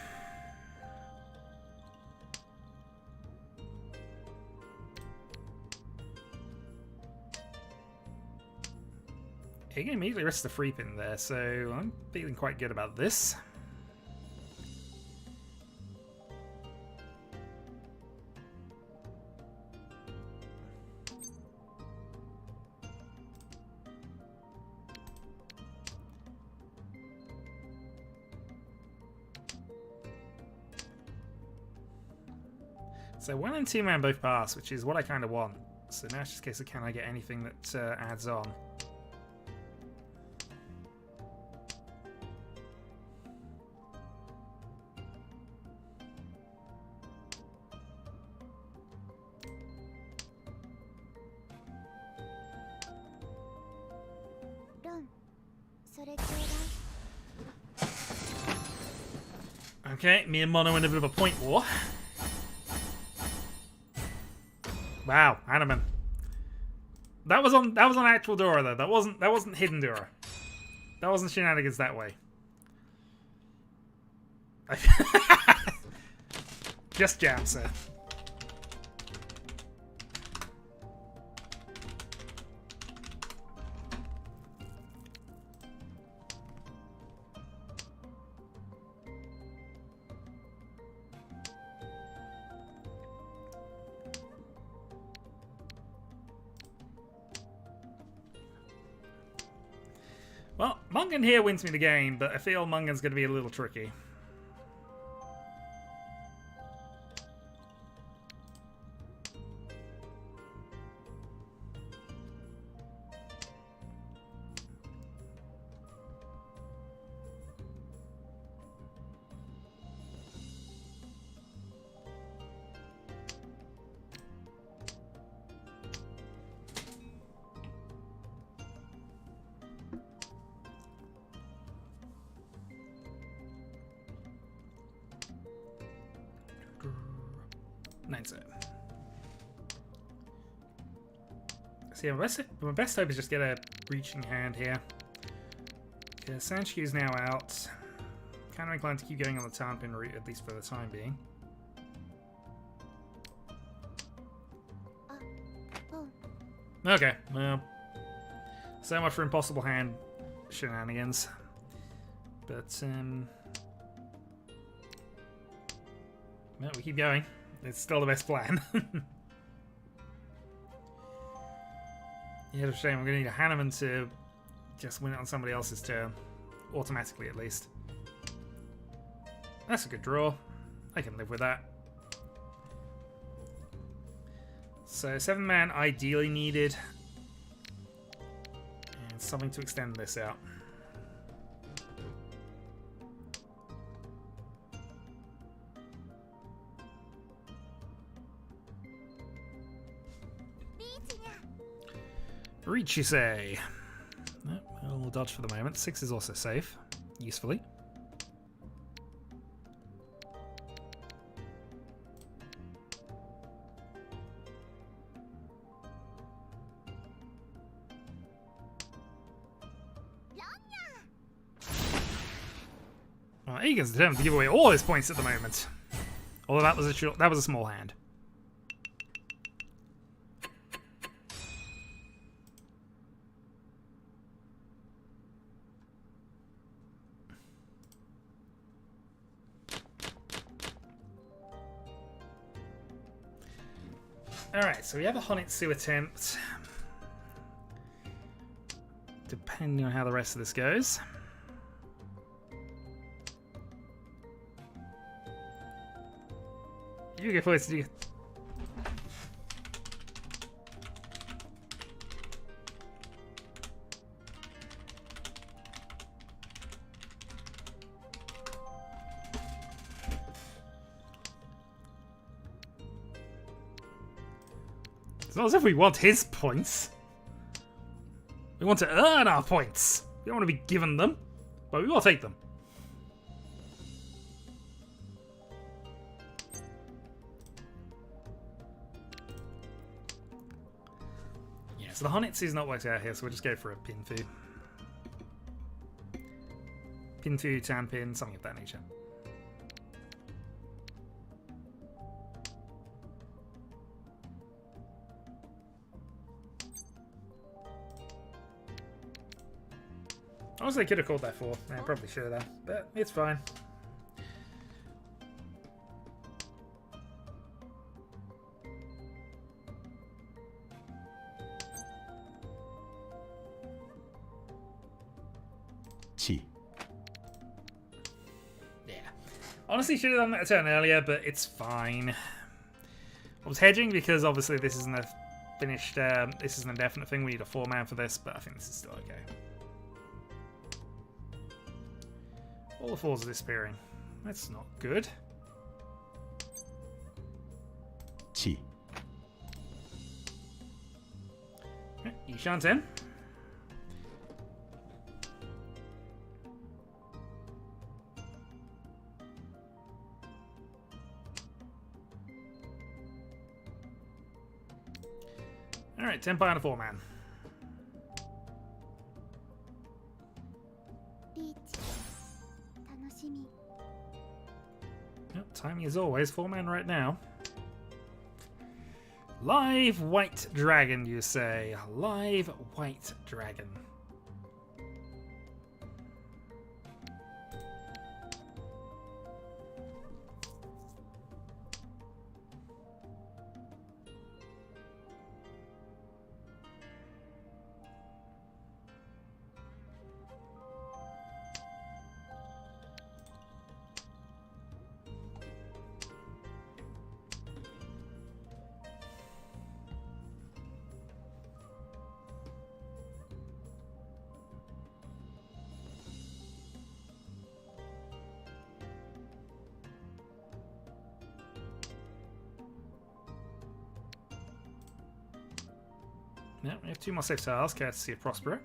He can immediately risk the free pin there, so I'm feeling quite good about this. So 1 and 2 man both pass, which is what I kind of want. So now it's just a case of can I get anything that adds on. Okay, me and Mono in a bit of a point war. Wow, Animan. That was on actual Dora though. That wasn't hidden Dora. That wasn't shenanigans that way. Just jam, sir. Well, Mungan here wins me the game, but I feel Mungan's going to be a little tricky. So yeah, my best hope is just get a reaching hand here. Yeah, Sanchiu's now out. Kind of inclined to keep going on the Tarnpin route, at least for the time being. Okay, well, so much for impossible hand shenanigans. But, well, we keep going. It's still the best plan. Yeah, it's a shame. We're going to need a Hanneman to just win it on somebody else's turn. Automatically, at least. That's a good draw. I can live with that. So 7-man ideally needed. And something to extend this out. Riichi say. No, we'll dodge for the moment. 6 is also safe. Usefully. Well, Egan's determined to give away all his points at the moment. Although that was a small hand. Alright, so we have a Honitsu attempt. Depending on how the rest of this goes. You get points to do. It's not as if we want his points. We want to earn our points. We don't want to be given them, but we will take them. Yeah, so the Honitsu's not worked out here, so we'll just go for a Pinfu. Pinfu, Tanpin, something of that nature. Honestly, I could have called that 4. I probably should have, but it's fine. Chi. Yeah. Honestly, should have done that a turn earlier, but it's fine. I was hedging because obviously this isn't a finished, this isn't a definite thing. We need a 4-man for this, but I think this is still okay. All the 4s are disappearing. That's not good. Chi. Yishan's in. Alright, Tenpai and a 4-man. Yep, timing as always, 4-man right now. Live white dragon, you say. Live white dragon. Yeah, we have 2 more safe tiles, courtesy of Prospero.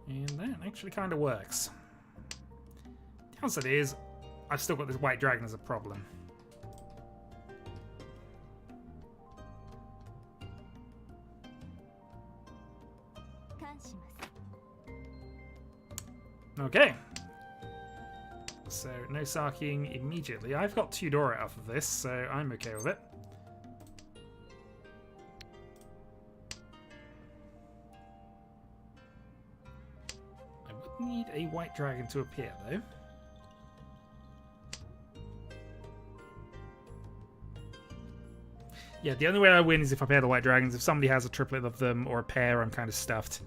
And that actually kind of works. As it is, I've still got this white dragon as a problem. Okay. So, no sarking immediately. I've got 2 Dora off of this, so I'm okay with it. I would need a white dragon to appear, though. Yeah, the only way I win is if I pair the white dragons. If somebody has a triplet of them or a pair, I'm kind of stuffed.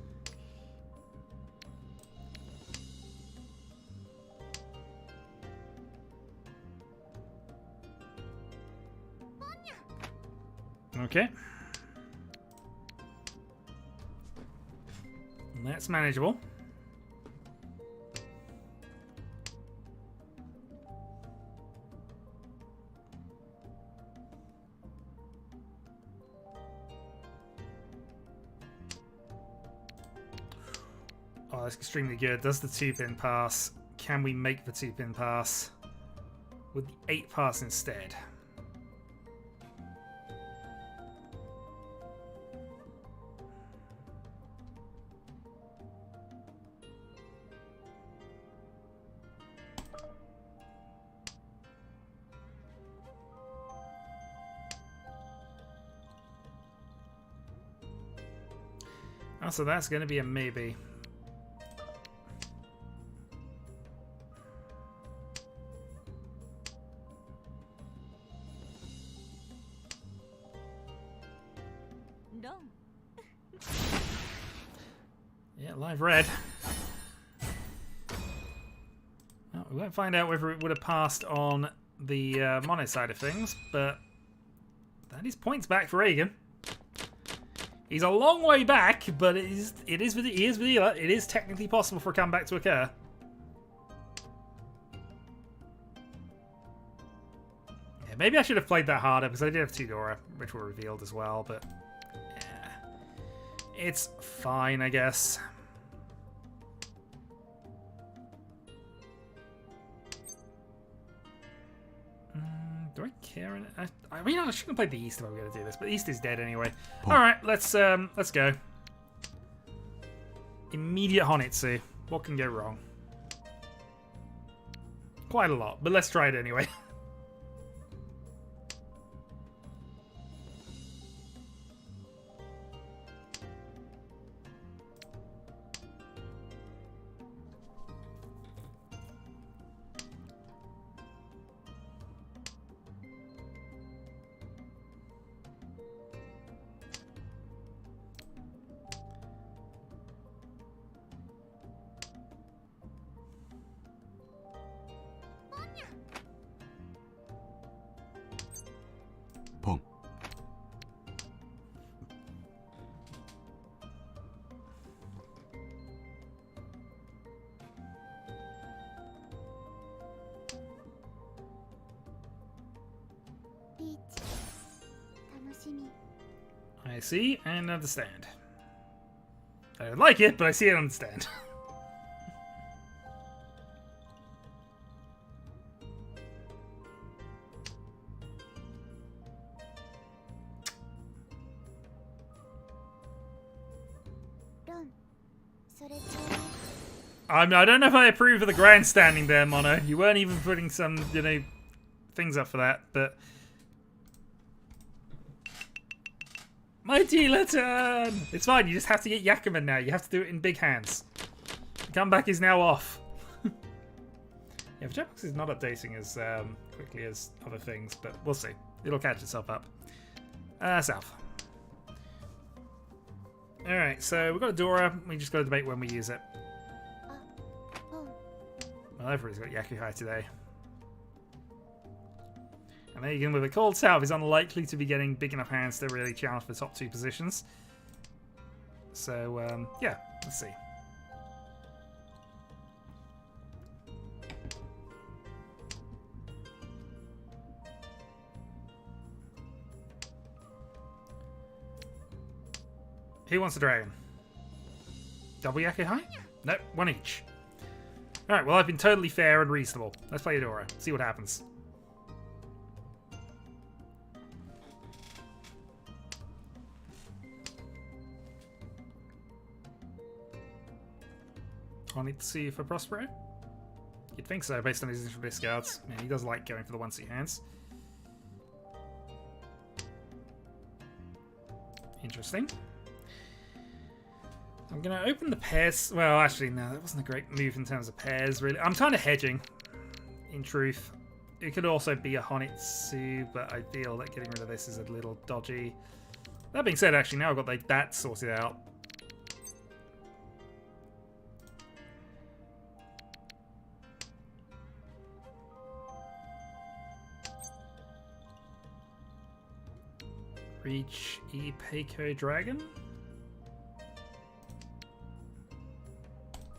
Okay. That's manageable. Oh, that's extremely good. Does the 2-pin pass? Can we make the 2-pin pass with the 8 pass instead? Oh, so that's going to be a maybe. Yeah, live red. Well, we won't find out whether it would have passed on the mono side of things, but that is points back for Reagan. He's a long way back, but it is with Ela. It is technically possible for a comeback to occur. Yeah, maybe I should have played that harder because I did have 2 Dora, which were revealed as well, but yeah, it's fine, I guess. Do I care? I mean, I shouldn't have played the East if I were going to do this, but East is dead anyway. Oh. All right, let's go. Immediate Honitsu. What can go wrong? Quite a lot, but let's try it anyway. Pong. I see and understand. I don't like it, but I see and understand. I don't know if I approve of the grandstanding there, Mono. You weren't even putting some, things up for that, but... My dealer turn! It's fine, you just have to get Yakuman now. You have to do it in big hands. The comeback is now off. Yeah, Jetbox is not updating as quickly as other things, but we'll see. It'll catch itself up. South. Alright, so we've got a Dora. We just got to debate when we use it. Well, everybody's got Yakuhai today. And Megan with a cold South is unlikely to be getting big enough hands to really challenge for the top 2 positions. So, yeah, let's see. Who wants a dragon? Double Yakuhai? Nope, 1 each. Alright, well, I've been totally fair and reasonable. Let's play Adora. See what happens. I need to see for Prospero. You'd think so, based on his initial discards. Yeah, he does like going for the 1-2 hands. Interesting. I'm going to open the pairs. Well, actually, no, that wasn't a great move in terms of pairs, really. I'm kind of hedging, in truth. It could also be a Honitsu, but I feel that getting rid of this is a little dodgy. That being said, actually, now I've got like that sorted out. Riichi Peiko Dragon?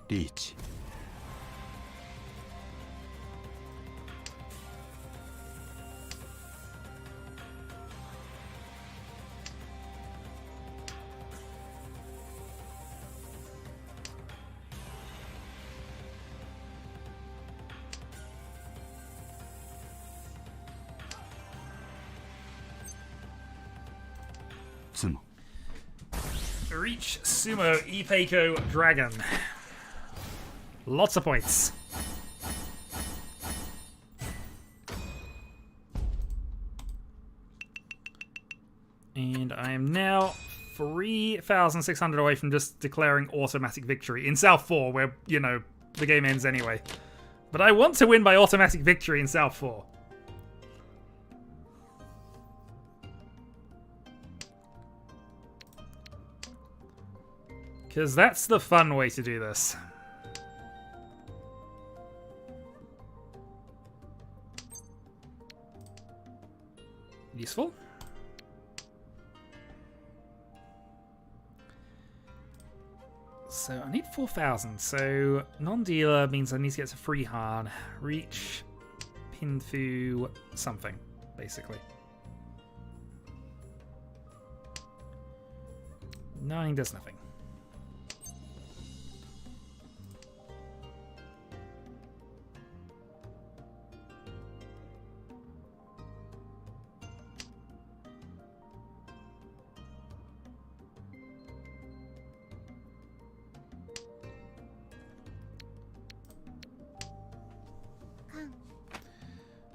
Riichi. Sumo. Riichi Sumo Ipeiko Dragon. Lots of points. And I am now 3,600 away from just declaring automatic victory in South 4, where, you know, the game ends anyway. But I want to win by automatic victory in South 4. Because that's the fun way to do this. Useful. So I need 4,000. So non-dealer means I need to get to free hard. Reach, Pinfu, something, basically. 9 does nothing.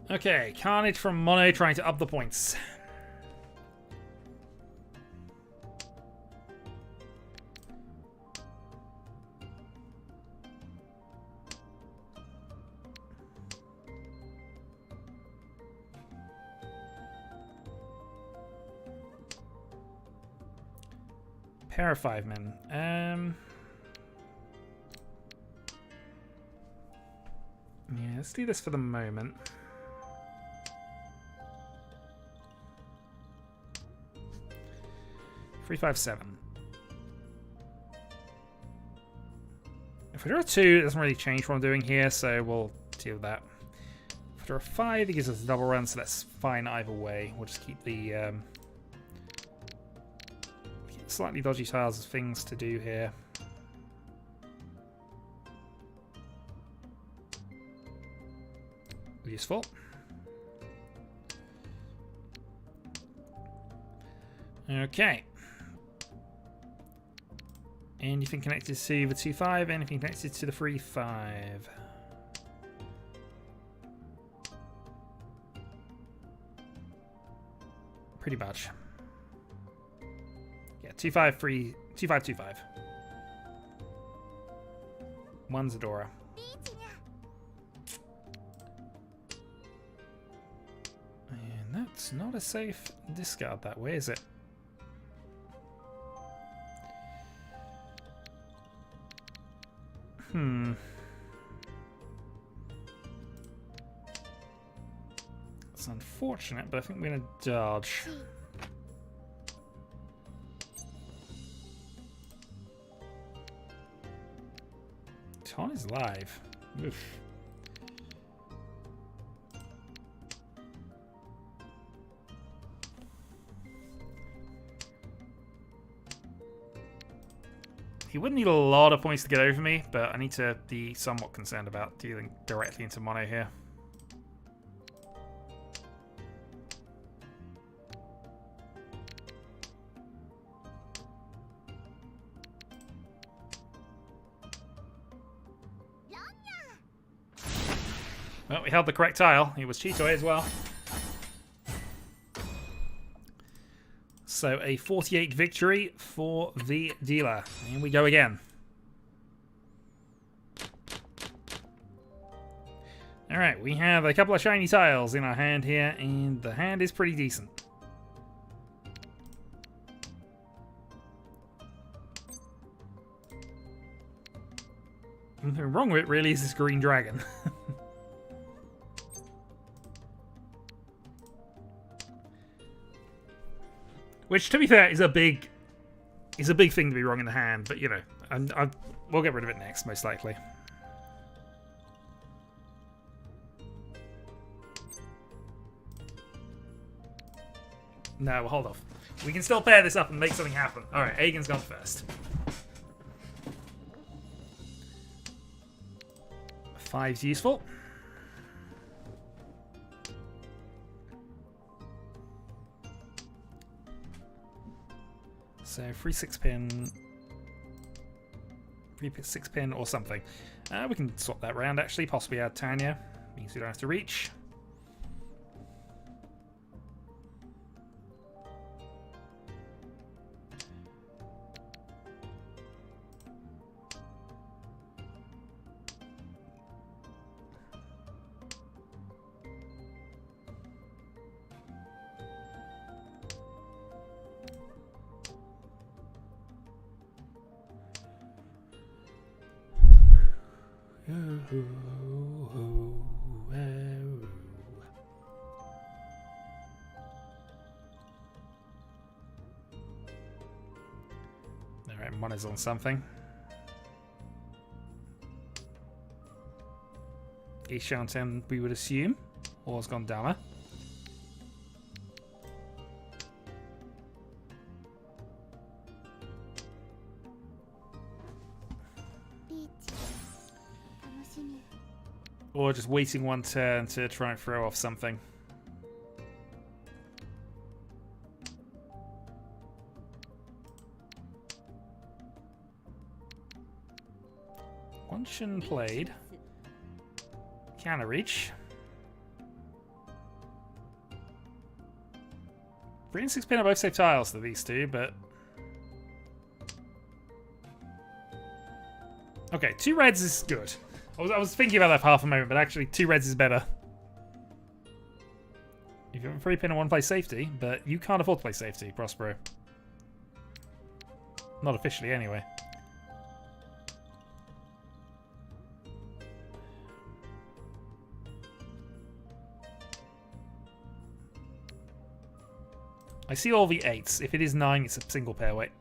Okay, Carnage from Mono trying to up the points. Pair of 5 men. Yeah, let's do this for the moment. 357. If we draw a 2, it doesn't really change what I'm doing here, so we'll deal with that. If we draw a 5, it gives us a double run, so that's fine either way. We'll just keep the slightly dodgy tiles as things to do here. Useful. Okay. Anything connected to the 2-5, anything connected to the 3-5. Pretty much. Yeah, 2-5, 3, 2-5, 2-5. One's Adora. And that's not a safe discard that way, is it? It's unfortunate, but I think we're going to dodge. Ton is live. Oof. He wouldn't need a lot of points to get over me, but I need to be somewhat concerned about dealing directly into mono here. Well, we held the correct tile. It was Cheetoy as well. So a 48 victory for the dealer. Here we go again. Alright, we have a couple of shiny tiles in our hand here, and the hand is pretty decent. Nothing wrong with it really is this green dragon. Which, to be fair, is a big thing to be wrong in the hand, but you know, we'll get rid of it next, most likely. No, hold off. We can still pair this up and make something happen. Alright, Aegon's gone first. 5's useful. So free 6-pin, free 6-pin or something. We can swap that round actually, possibly add Tanya. Means we don't have to reach. Alright, Mono's on something. Ishanten, we would assume. Or's gone Dama. Or just waiting one turn to try and throw off something. Gunshin played. Can I reach? 3 and 6-pin are both safe tiles to these two, but... Okay, 2 reds is good. I was thinking about that for half a moment, but actually 2 reds is better. You have a 3-pin and 1 play safety, but you can't afford to play safety, Prospero. Not officially, anyway. I see all the 8s. If it is 9, it's a single pair weight.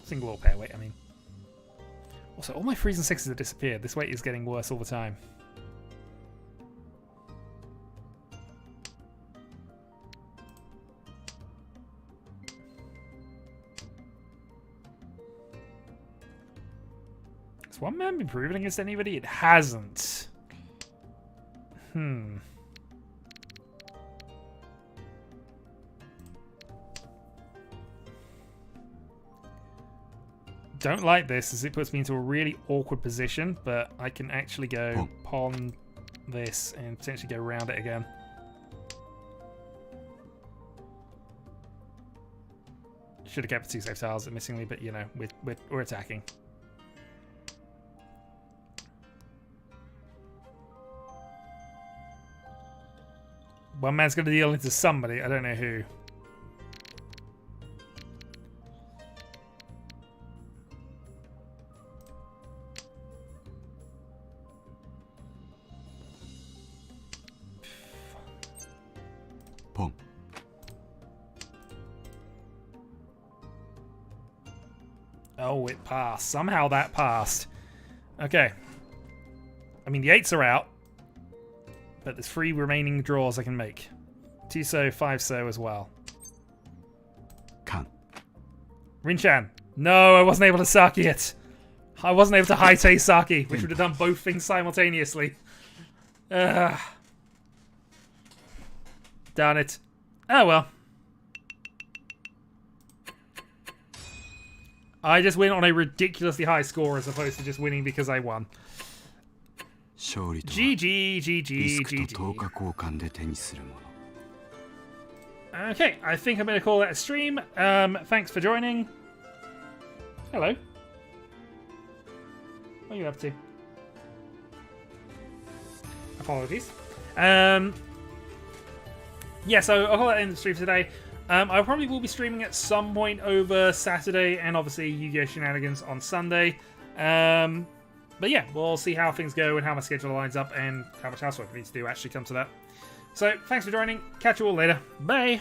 Single or pair weight, I mean. Also, all my 3s and 6s have disappeared. This weight is getting worse all the time. Has one man been proven against anybody? It hasn't. Don't like this as it puts me into a really awkward position, but I can actually go pawn this and potentially go around it again. Should have kept the 2 safe tiles missingly, but you know, we're attacking. One man's going to deal into somebody, I don't know who. Oh, it passed. Somehow that passed. Okay. I mean, the 8s are out. But there's 3 remaining draws I can make. 2 so, 5 so as well. Can. Rinchan, No, I wasn't able to sake it. I wasn't able to high-taste sake, which would have done both things simultaneously. Darn it. Oh well. I just win on a ridiculously high score as opposed to just winning because I won. 勝利とは GG, リ GG, スクと GG. 等価交換で手にするもの Okay, I think I'm going to call that a stream. Thanks for joining. Hello. What are you up to? Apologies. Yeah, so I'll call that end of the stream today. I probably will be streaming at some point over Saturday and obviously Yu-Gi-Oh! Shenanigans on Sunday. But yeah, we'll see how things go and how my schedule lines up and how much housework I need to do actually come to that. So, thanks for joining. Catch you all later. Bye!